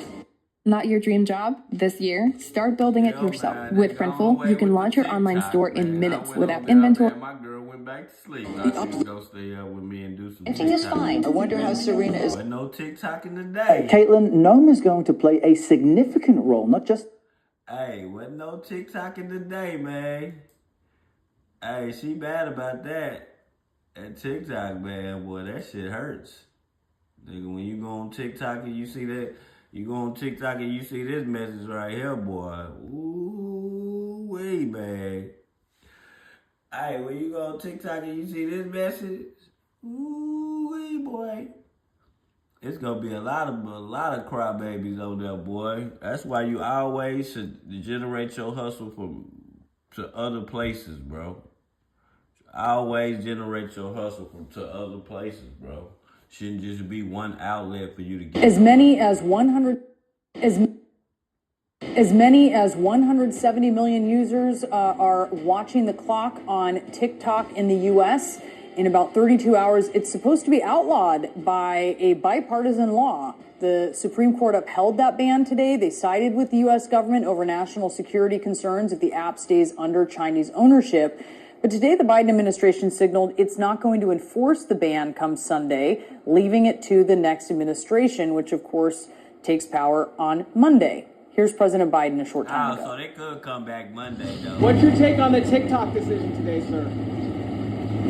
Not your dream job? This year, start building it yourself. With Printful, you can launch your online store in minutes without inventory. My girl went back to sleep. I can go stay up with me and do some Printing is fine. I wonder how Serena is. But no TikTok in the day. Caitlin, Noam is going to play a significant role, not just... Hey, wasn't no TikTok in the day, man. Hey, she bad about that. That TikTok, man, boy, that shit hurts. Nigga, when you go on TikTok and you see that, you go on TikTok and you see this message right here, boy. Ooh, wee, man. Hey, when you go on TikTok and you see this message, ooh, wee, boy. It's gonna be a lot of crybabies on there, boy. That's why you always should generate your hustle to other places, bro. Always generate your hustle to other places, bro. Shouldn't just be one outlet for you to get. As many as 170 million users are watching the clock on TikTok in the U.S. In about 32 hours, it's supposed to be outlawed by a bipartisan law. The Supreme Court upheld that ban today. They sided with the U.S. government over national security concerns if the app stays under Chinese ownership. But today, the Biden administration signaled it's not going to enforce the ban come Sunday, leaving it to the next administration, which, of course, takes power on Monday. Here's President Biden a short time ago. So they could come back Monday, though. What's your take on the TikTok decision today, sir?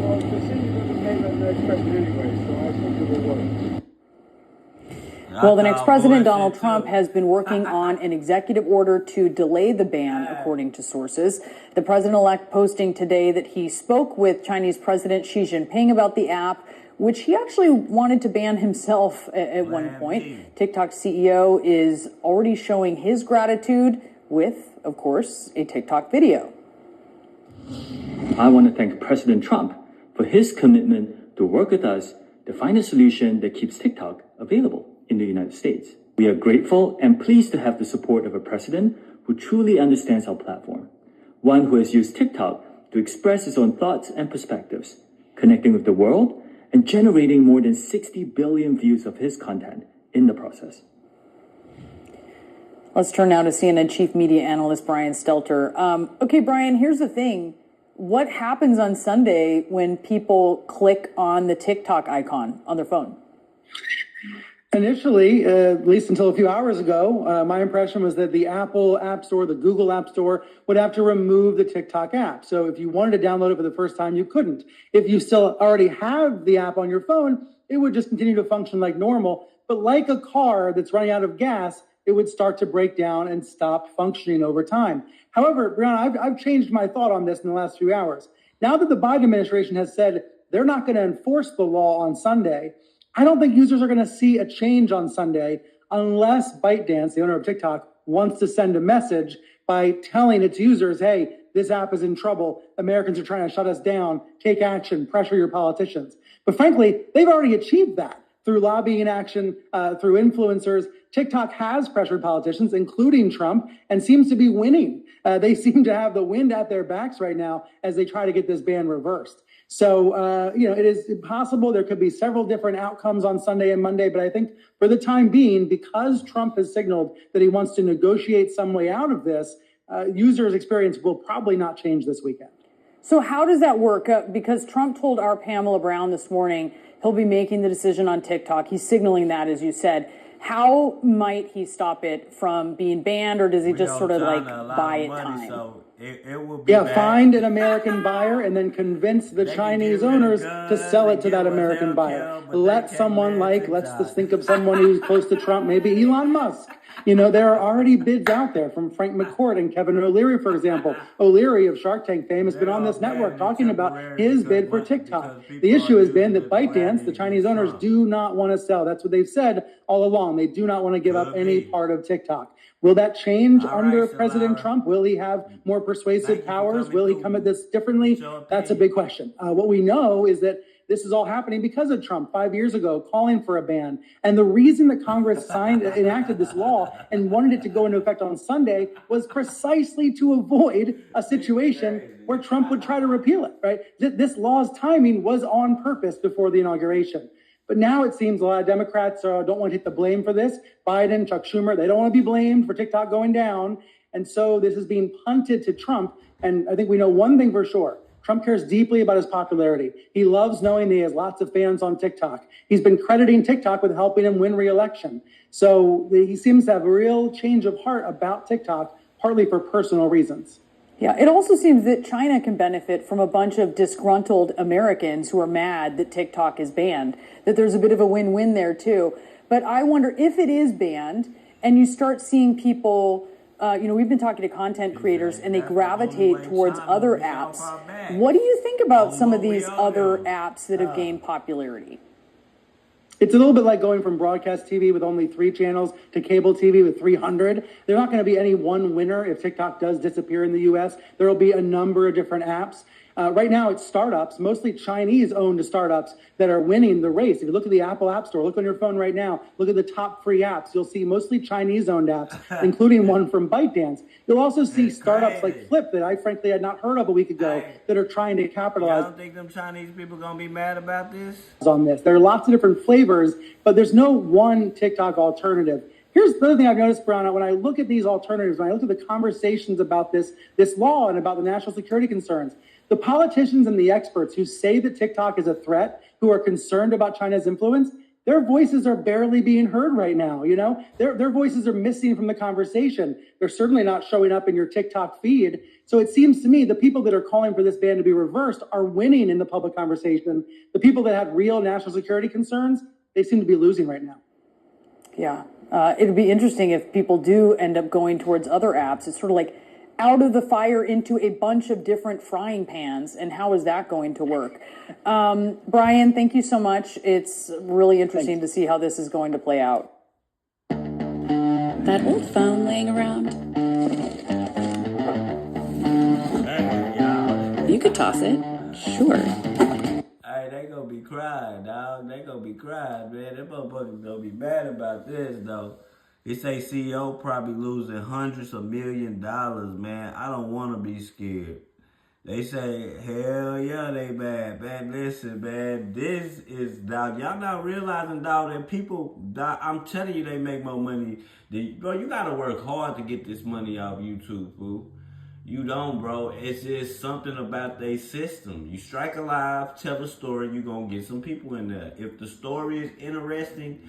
Well, the decision's going to be made by the next president anyway, so I think it will work. Well, the next president, Donald Trump, has been working on an executive order to delay the ban, according to sources. The president-elect posting today that he spoke with Chinese President Xi Jinping about the app, which he actually wanted to ban himself at one point. TikTok's CEO is already showing his gratitude with, of course, a TikTok video. I want to thank President Trump for his commitment to work with us to find a solution that keeps TikTok available in the United States. We are grateful and pleased to have the support of a president who truly understands our platform, one who has used TikTok to express his own thoughts and perspectives, connecting with the world and generating more than 60 billion views of his content in the process. Let's turn now to CNN chief media analyst Brian Stelter. Okay, Brian, here's the thing. What happens on Sunday when people click on the TikTok icon on their phone? Initially, at least until a few hours ago, my impression was that the Apple App Store, the Google App Store, would have to remove the TikTok app. So if you wanted to download it for the first time, you couldn't. If you still already have the app on your phone, it would just continue to function like normal. But like a car that's running out of gas, it would start to break down and stop functioning over time. However, Brianna, I've changed my thought on this in the last few hours. Now that the Biden administration has said they're not going to enforce the law on Sunday, I don't think users are going to see a change on Sunday unless ByteDance, the owner of TikTok, wants to send a message by telling its users, hey, this app is in trouble. Americans are trying to shut us down. Take action. Pressure your politicians. But frankly, they've already achieved that through lobbying action, through influencers. TikTok has pressured politicians, including Trump, and seems to be winning. They seem to have the wind at their backs right now as they try to get this ban reversed. So, it is possible there could be several different outcomes on Sunday and Monday, but I think for the time being, because Trump has signaled that he wants to negotiate some way out of this, users' experience will probably not change this weekend. So how does that work? Because Trump told our Pamela Brown this morning he'll be making the decision on TikTok. He's signaling that, as you said. How might he stop it from being banned, or does he just sort of like buy it time? So it will be find an American buyer and then convince the Chinese owners to sell it to that American buyer. Let someone let's just think of someone who's close to Trump, maybe Elon Musk. There are already bids out there from Frank McCourt and Kevin O'Leary, for example. O'Leary of Shark Tank fame has been on this network talking about his bid for TikTok. The issue has been that ByteDance, the Chinese owners, do not want to sell. That's what they've said all along. They do not want to give up any part of TikTok. Will that change under President Trump? Will he have more persuasive powers? Will he come at this differently? That's a big question. What we know is that this is all happening because of Trump 5 years ago calling for a ban. And the reason that Congress enacted this law and wanted it to go into effect on Sunday was precisely to avoid a situation where Trump would try to repeal it, right? This law's timing was on purpose before the inauguration. But now it seems a lot of Democrats don't want to take the blame for this. Biden, Chuck Schumer, they don't want to be blamed for TikTok going down. And so this is being punted to Trump. And I think we know one thing for sure. Trump cares deeply about his popularity. He loves knowing that he has lots of fans on TikTok. He's been crediting TikTok with helping him win re-election. So he seems to have a real change of heart about TikTok, partly for personal reasons. Yeah, it also seems that China can benefit from a bunch of disgruntled Americans who are mad that TikTok is banned, that there's a bit of a win-win there too. But I wonder if it is banned and you start seeing people, we've been talking to content creators and they gravitate towards other apps. What do you think about some of these other apps that have gained popularity? It's a little bit like going from broadcast TV with only 3 channels to cable TV with 300. There's not going to be any one winner if TikTok does disappear in the U.S. There will be a number of different apps. Right now, it's startups, mostly Chinese-owned startups, that are winning the race. If you look at the Apple App Store, look on your phone right now, look at the top free apps. You'll see mostly Chinese-owned apps, including one from ByteDance. You'll also see startups like Flip that I frankly had not heard of a week ago that are trying to capitalize. I don't think them Chinese people going to be mad about this? On this. There are lots of different flavors, but there's no one TikTok alternative. Here's the other thing I've noticed, Brown, when I look at these alternatives, when I look at the conversations about this law and about the national security concerns, the politicians and the experts who say that TikTok is a threat, who are concerned about China's influence, their voices are barely being heard right now. Their voices are missing from the conversation. They're certainly not showing up in your TikTok feed. So it seems to me the people that are calling for this ban to be reversed are winning in the public conversation. The people that have real national security concerns, they seem to be losing right now. Yeah. It'd be interesting if people do end up going towards other apps. It's sort of like out of the fire into a bunch of different frying pans. And how is that going to work? Brian, thank you so much. It's really interesting to see how this is going to play out. That old phone laying around. You could toss it. Sure. Hey, they gonna be crying, dog. They gonna be crying, man. Them motherfuckers gonna be mad about this, though. They say CEO probably losing hundreds of $1 million, man. I don't want to be scared. They say, hell yeah, they bad. Man, listen, man, this is, dog, y'all not realizing, dog, that people, dog, I'm telling you, they make more money. Bro, you got to work hard to get this money off YouTube, fool. You don't, bro. It's just something about their system. You strike a live, tell a story, you're going to get some people in there. If the story is interesting,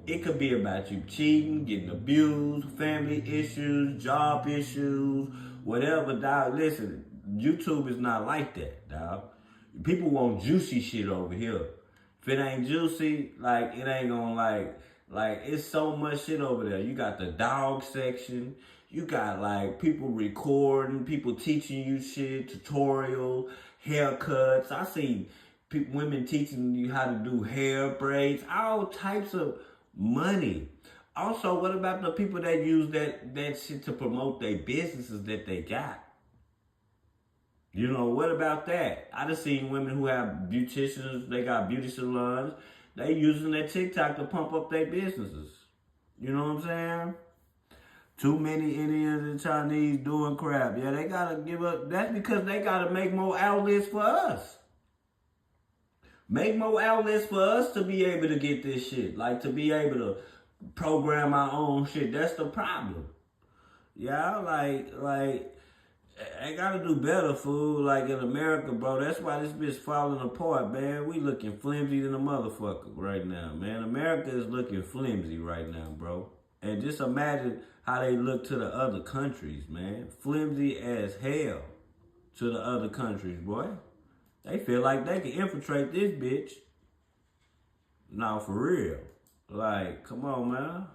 it could be about you cheating, getting abused, family issues, job issues, whatever, dog. Listen, YouTube is not like that, dog. People want juicy shit over here. If it ain't juicy, it ain't gonna it's so much shit over there. You got the dog section. You got people recording, people teaching you shit, tutorials, haircuts. I seen women teaching you how to do hair braids, all types of money. Also, what about the people that use that shit to promote their businesses that they got? You know, what about that? I just seen women who have beauticians, they got beauty salons, they using their TikTok to pump up their businesses. You know what I'm saying? Too many Indians and Chinese doing crap. Yeah, they gotta give up. That's because they gotta make more outlets for us. Make more outlets for us to be able to get this shit. Like, to be able to program our own shit. That's the problem. Yeah, like, I gotta do better, fool. Like, in America, bro. That's why this bitch falling apart, man. We looking flimsy than a motherfucker right now, man. America is looking flimsy right now, bro. And just imagine how they look to the other countries, man. Flimsy as hell to the other countries, boy. They feel like they can infiltrate this bitch. Nah, for real. Like, come on, man.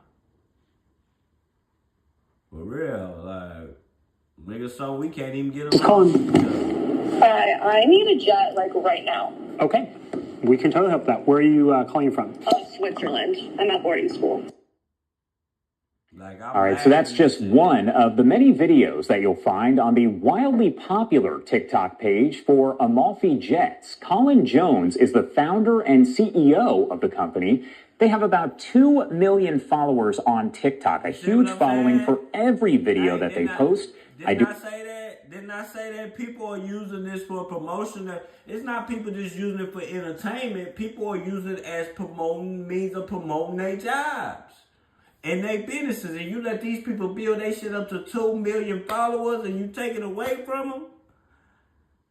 For real, like, nigga, so we can't even get them. I need a jet, like, right now. Okay. We can totally help that. Where are you calling from? Switzerland. I'm at boarding school. All right, so that's just one of the many videos that you'll find on the wildly popular TikTok page for Amalfi Jets. Colin Jones is the founder and CEO of the company. They have about 2 million followers on TikTok, a huge following for every video that they post. Didn't I say that people are using this for promotion? It's not people just using it for entertainment. People are using it as means of promoting their jobs and their businesses. And you let these people build their shit up to 2 million followers and you take it away from them?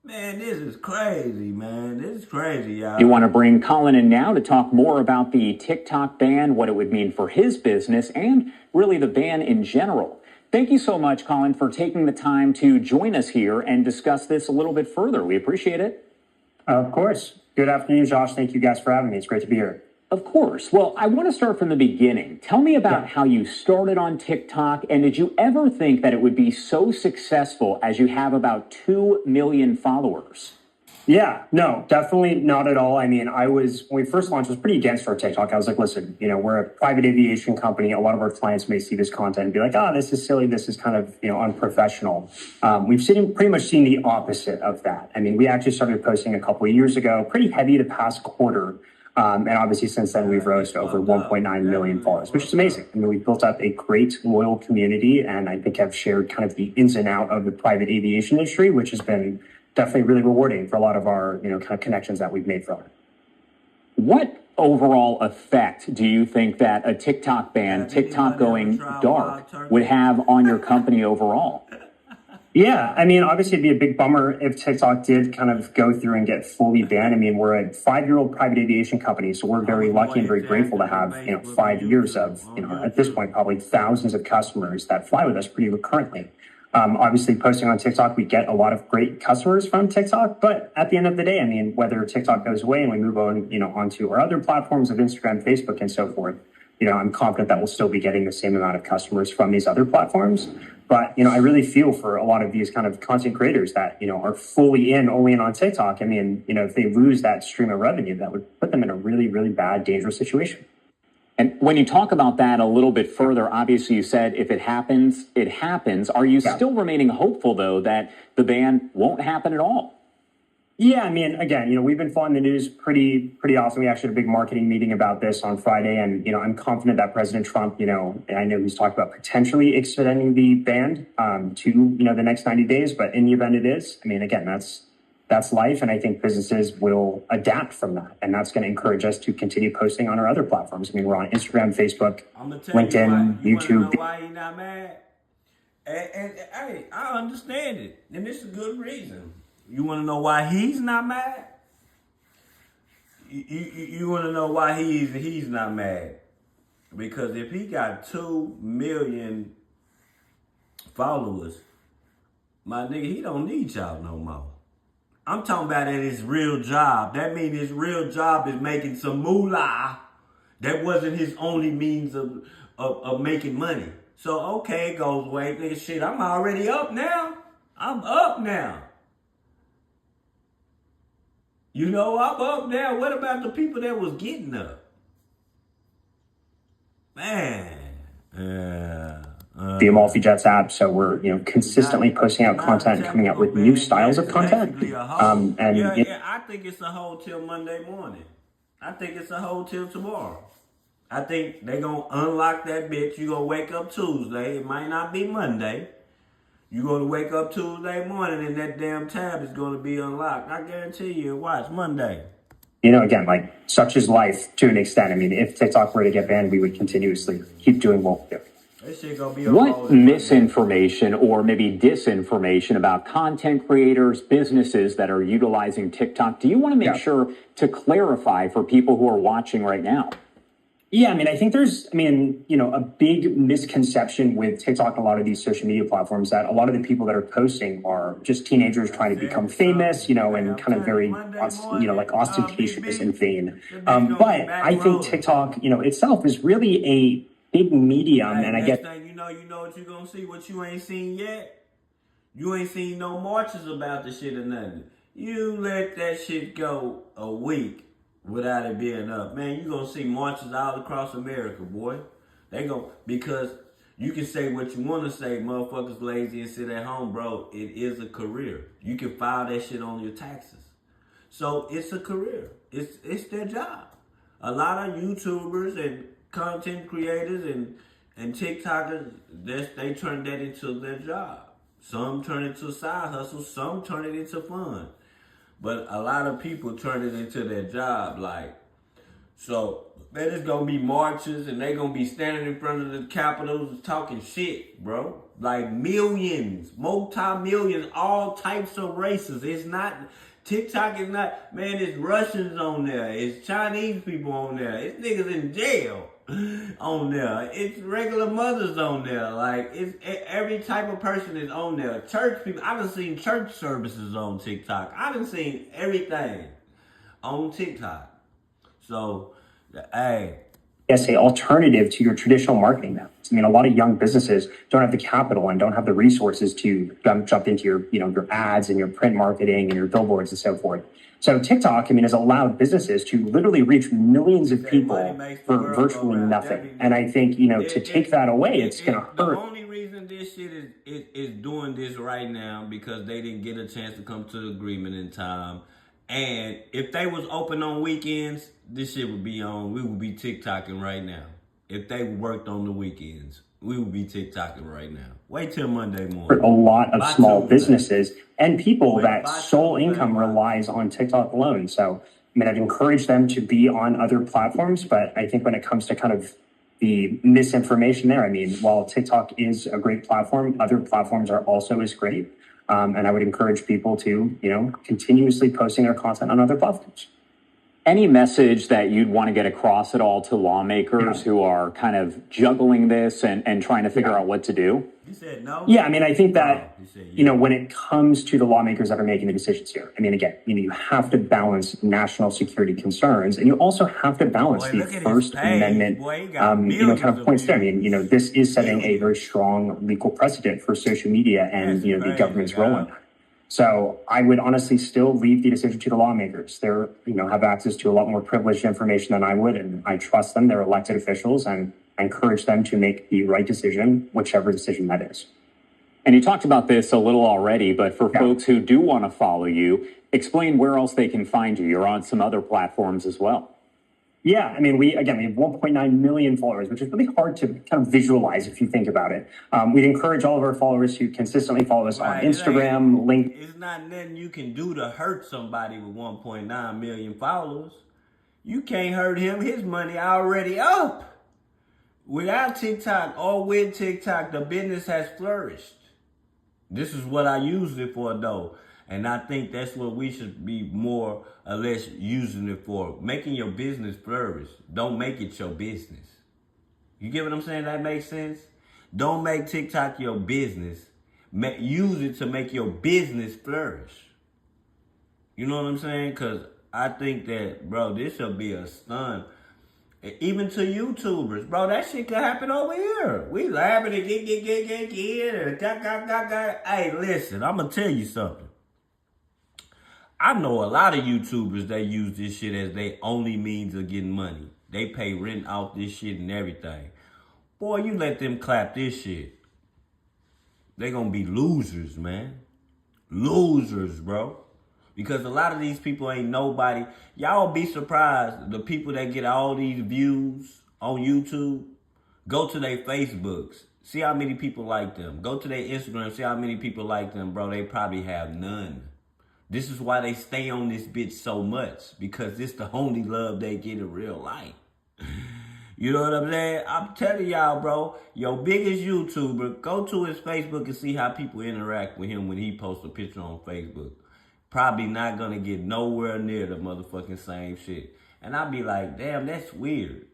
Man, this is crazy, man. This is crazy, y'all. You want to bring Colin in now to talk more about the TikTok ban, what it would mean for his business, and really the ban in general. Thank you so much, Colin, for taking the time to join us here and discuss this a little bit further. We appreciate it. Of course. Good afternoon, Josh. Thank you guys for having me. It's great to be here. Of course. Well, I want to start from the beginning. Tell me about how you started on TikTok, and did you ever think that it would be so successful as you have about 2 million followers? Yeah, no, definitely not at all. I mean, when we first launched, I was pretty against our TikTok. I was like, listen, we're a private aviation company. A lot of our clients may see this content and be like, this is silly. This is kind of, unprofessional. We've pretty much seen the opposite of that. I mean, we actually started posting a couple of years ago, pretty heavy the past quarter. And obviously since then we've rose to over 1.9 million followers, which is amazing. I mean, we've built up a great loyal community, and I think I've shared kind of the ins and out of the private aviation industry, which has been definitely really rewarding for a lot of our, kind of connections that we've made from it. What overall effect do you think that a TikTok ban, TikTok going dark, would have on your company overall? Yeah, I mean, obviously it'd be a big bummer if TikTok did kind of go through and get fully banned. I mean, we're a 5-year-old private aviation company, so we're very lucky and very grateful to have, 5 years of, at this point, probably thousands of customers that fly with us pretty recurrently. Obviously, posting on TikTok, we get a lot of great customers from TikTok, but at the end of the day, I mean, whether TikTok goes away and we move on, onto our other platforms of Instagram, Facebook, and so forth, I'm confident that we'll still be getting the same amount of customers from these other platforms. But, I really feel for a lot of these kind of content creators that, are fully only in on TikTok. I mean, if they lose that stream of revenue, that would put them in a really, really bad, dangerous situation. And when you talk about that a little bit further, obviously you said if it happens, it happens. Are you still remaining hopeful, though, that the ban won't happen at all? Yeah, I mean, again, we've been following the news pretty often. We actually had a big marketing meeting about this on Friday, and, I'm confident that President Trump, and I know he's talked about potentially extending the ban to, the next 90 days, but in the event it is, I mean, again, that's life, and I think businesses will adapt from that, and that's going to encourage us to continue posting on our other platforms. I mean, we're on Instagram, Facebook, LinkedIn, YouTube. Why he not mad? And hey, I understand it, and this is a good reason. You want to know why he's not mad? You want to know why he's not mad? Because if he got 2 million followers, my nigga, he don't need y'all no more. I'm talking about at his real job. That means his real job is making some moolah. That wasn't his only means of making money. So, okay, it goes away. Nigga, shit, I'm already up now. I'm up now. You know, I'm up now. What about the people that was getting up? Man. The Amalfi Jets app, so we're consistently posting out content and coming out with new styles of content. I think it's a hold till Monday morning. I think it's a hold till tomorrow. I think they're gonna unlock that bitch. You gonna wake up Tuesday. It might not be Monday. You're gonna wake up Tuesday morning and that damn tab is gonna be unlocked. I guarantee you. Watch Monday. Again, like such is life to an extent. I mean, if TikTok were to get banned, we would continuously keep doing what we do. What misinformation or maybe disinformation about content creators, businesses that are utilizing TikTok do you want to make sure to clarify for people who are watching right now? Yeah, I mean, I think there's, a big misconception with TikTok and a lot of these social media platforms that a lot of the people that are posting are just teenagers trying to become famous, and kind of very, like ostentatious and vain. But I think TikTok, itself is really a big medium, and I get. You know what you're gonna see, what you ain't seen yet? You ain't seen no marches about the shit or nothing. You let that shit go a week without it being up. Man, you gonna see marches all across America, boy. They go, because you can say what you wanna say, motherfuckers lazy and sit at home, bro. It is a career. You can file that shit on your taxes. So it's a career. It's their job. A lot of YouTubers and content creators and TikTokers, they turn that into their job. Some turn it to a side hustle, some turn it into fun. But a lot of people turn it into their job, so there's gonna be marches and they gonna be standing in front of the Capitol talking shit, bro. Like millions, multi-millions, all types of races. It's not, TikTok is not, man, it's Russians on there. It's Chinese people on there. It's niggas in jail on there. It's regular mothers on there. Every type of person is on there. Church people. I done seen church services on TikTok. I done seen everything on TikTok. So, hey. Yes, a alternative to your traditional marketing methods. I mean, a lot of young businesses don't have the capital and don't have the resources to jump into your ads and your print marketing and your billboards and so forth. So TikTok, has allowed businesses to literally reach millions of people for virtually nothing. And I think, to take that away, it's going to hurt. The only reason this shit is doing this right now because they didn't get a chance to come to an agreement in time. And if they was open on weekends, this shit would be on. We would be TikToking right now. If they worked on the weekends, we would be TikToking right now. Wait till Monday morning. A lot of small businesses and people that sole income relies on TikTok alone. So, I'd encourage them to be on other platforms. But I think when it comes to kind of the misinformation there, while TikTok is a great platform, other platforms are also as great. And I would encourage people to, continuously posting their content on other platforms. Any message that you'd want to get across at all to lawmakers who are kind of juggling this and trying to figure out what to do? You said no? Yeah, I think that, when it comes to the lawmakers that are making the decisions here, again, you have to balance national security concerns, and you also have to balance the First Amendment, kind of points there. This is setting a very strong legal precedent for social media and, the government's role in that. So I would honestly still leave the decision to the lawmakers. They're, have access to a lot more privileged information than I would, and I trust them. They're elected officials, and I encourage them to make the right decision, whichever decision that is. And you talked about this a little already, but for folks who do want to follow you, explain where else they can find you. You're on some other platforms as well. Yeah, we have 1.9 million followers, which is really hard to kind of visualize if you think about it. We'd encourage all of our followers to consistently follow us on Instagram, LinkedIn. It's not nothing you can do to hurt somebody with 1.9 million followers. You can't hurt him. His money already up. Without TikTok or with TikTok, the business has flourished. This is what I used it for, though. And I think that's what we should be more or less using it for. Making your business flourish. Don't make it your business. You get what I'm saying? That makes sense? Don't make TikTok your business. Use it to make your business flourish. You know what I'm saying? Because I think that, bro, this will be a stun. Even to YouTubers, bro, that shit could happen over here. We laughing and get. Hey, listen, I'm going to tell you something. I know a lot of YouTubers that use this shit as their only means of getting money. They pay rent out this shit and everything. Boy, you let them clap this shit. They gonna be losers, man. Losers, bro. Because a lot of these people ain't nobody. Y'all be surprised. The people that get all these views on YouTube, go to their Facebooks. See how many people like them. Go to their Instagram. See how many people like them, bro. They probably have none. This is why they stay on this bitch so much. Because it's the only love they get in real life. You know what I'm saying? I'm telling y'all, bro. Your biggest YouTuber, go to his Facebook and see how people interact with him when he posts a picture on Facebook. Probably not gonna get nowhere near the motherfucking same shit. And I be like, damn, that's weird.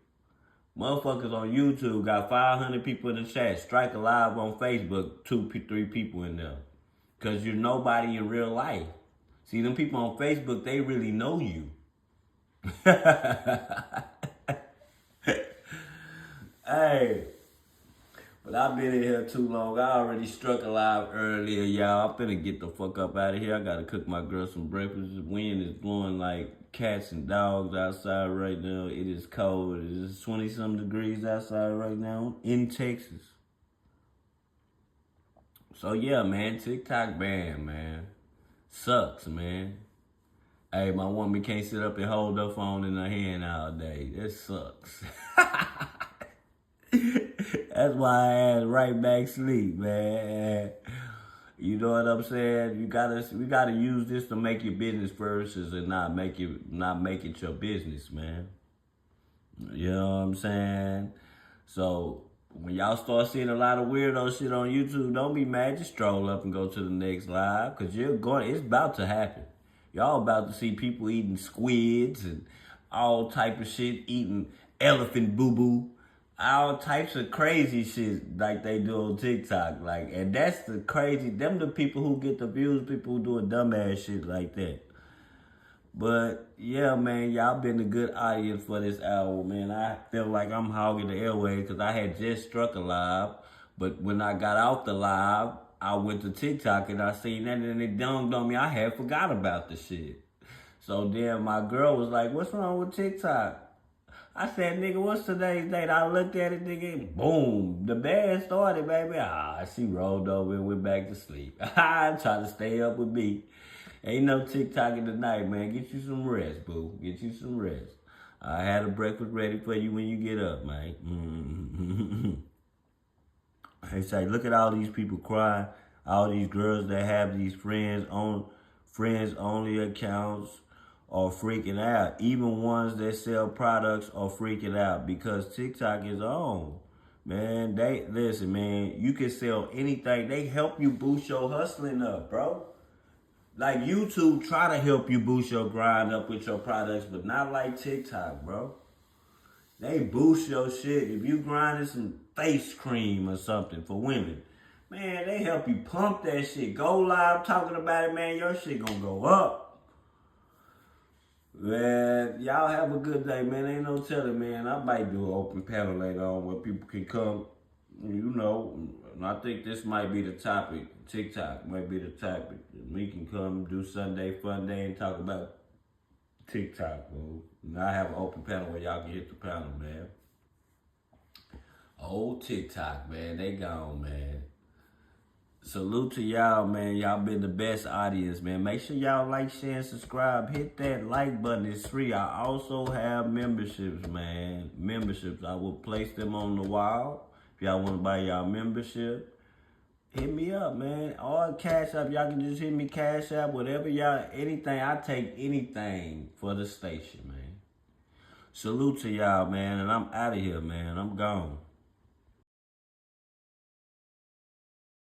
Motherfuckers on YouTube got 500 people in the chat. Strike a live on Facebook, 2-3 people in there. Because you're nobody in real life. See, them people on Facebook, they really know you. Hey, but I've been in here too long. I already struck a live earlier, y'all. I'm finna get the fuck up out of here. I gotta cook my girl some breakfast. The wind is blowing like cats and dogs outside right now. It is cold. It is 20-some degrees outside right now in Texas. So yeah, man, TikTok ban, man. Sucks, man. Hey, my woman can't sit up and hold her phone in her hand all day. That sucks. That's why I had right back sleep, man. You know what I'm saying? We gotta use this to make your business versus and not make it your business, man. You know what I'm saying? So when y'all start seeing a lot of weirdo shit on YouTube, don't be mad. Just stroll up and go to the next live, cause it's about to happen. Y'all about to see people eating squids and all type of shit, eating elephant boo-boo. All types of crazy shit like they do on TikTok. Like, and that's the crazy, them the people who get the views, people who doing dumbass shit like that. But yeah, man, y'all been a good audience for this hour, man. I feel like I'm hogging the airways because I had just struck a live. But when I got off the live, I went to TikTok and I seen that and it dawned on me I had forgot about the shit. So then my girl was like, what's wrong with TikTok? I said, nigga, what's today's date? I looked at it, nigga, boom. The band started, baby. She rolled over and went back to sleep. I tried to stay up with me. Ain't no TikToking tonight, man. Get you some rest, boo. Get you some rest. I had a breakfast ready for you when you get up, man. They say, look at all these people crying. All these girls that have these friends only accounts are freaking out. Even ones that sell products are freaking out because TikTok is on. Man, listen, man, you can sell anything. They help you boost your hustling up, bro. Like YouTube try to help you boost your grind up with your products, but not like TikTok, bro. They boost your shit. If you grinding some face cream or something for women, man, they help you pump that shit. Go live talking about it, man. Your shit gonna go up. Man, y'all have a good day, man. Ain't no telling, man. I might do an open panel later on where people can come, you know. And I think this might be the topic. TikTok might be the topic. We can come do Sunday Fun Day and talk about TikTok, bro. And I have an open panel where y'all can hit the panel, man. Old TikTok, man. They gone, man. Salute to y'all, man. Y'all been the best audience, man. Make sure y'all like, share, and subscribe. Hit that like button. It's free. I also have memberships, man. Memberships. I will place them on the wall. If y'all want to buy y'all membership, hit me up, man. Or Cash App. Y'all can just hit me Cash App. Whatever y'all, anything. I take anything for the station, man. Salute to y'all, man. And I'm out of here, man. I'm gone.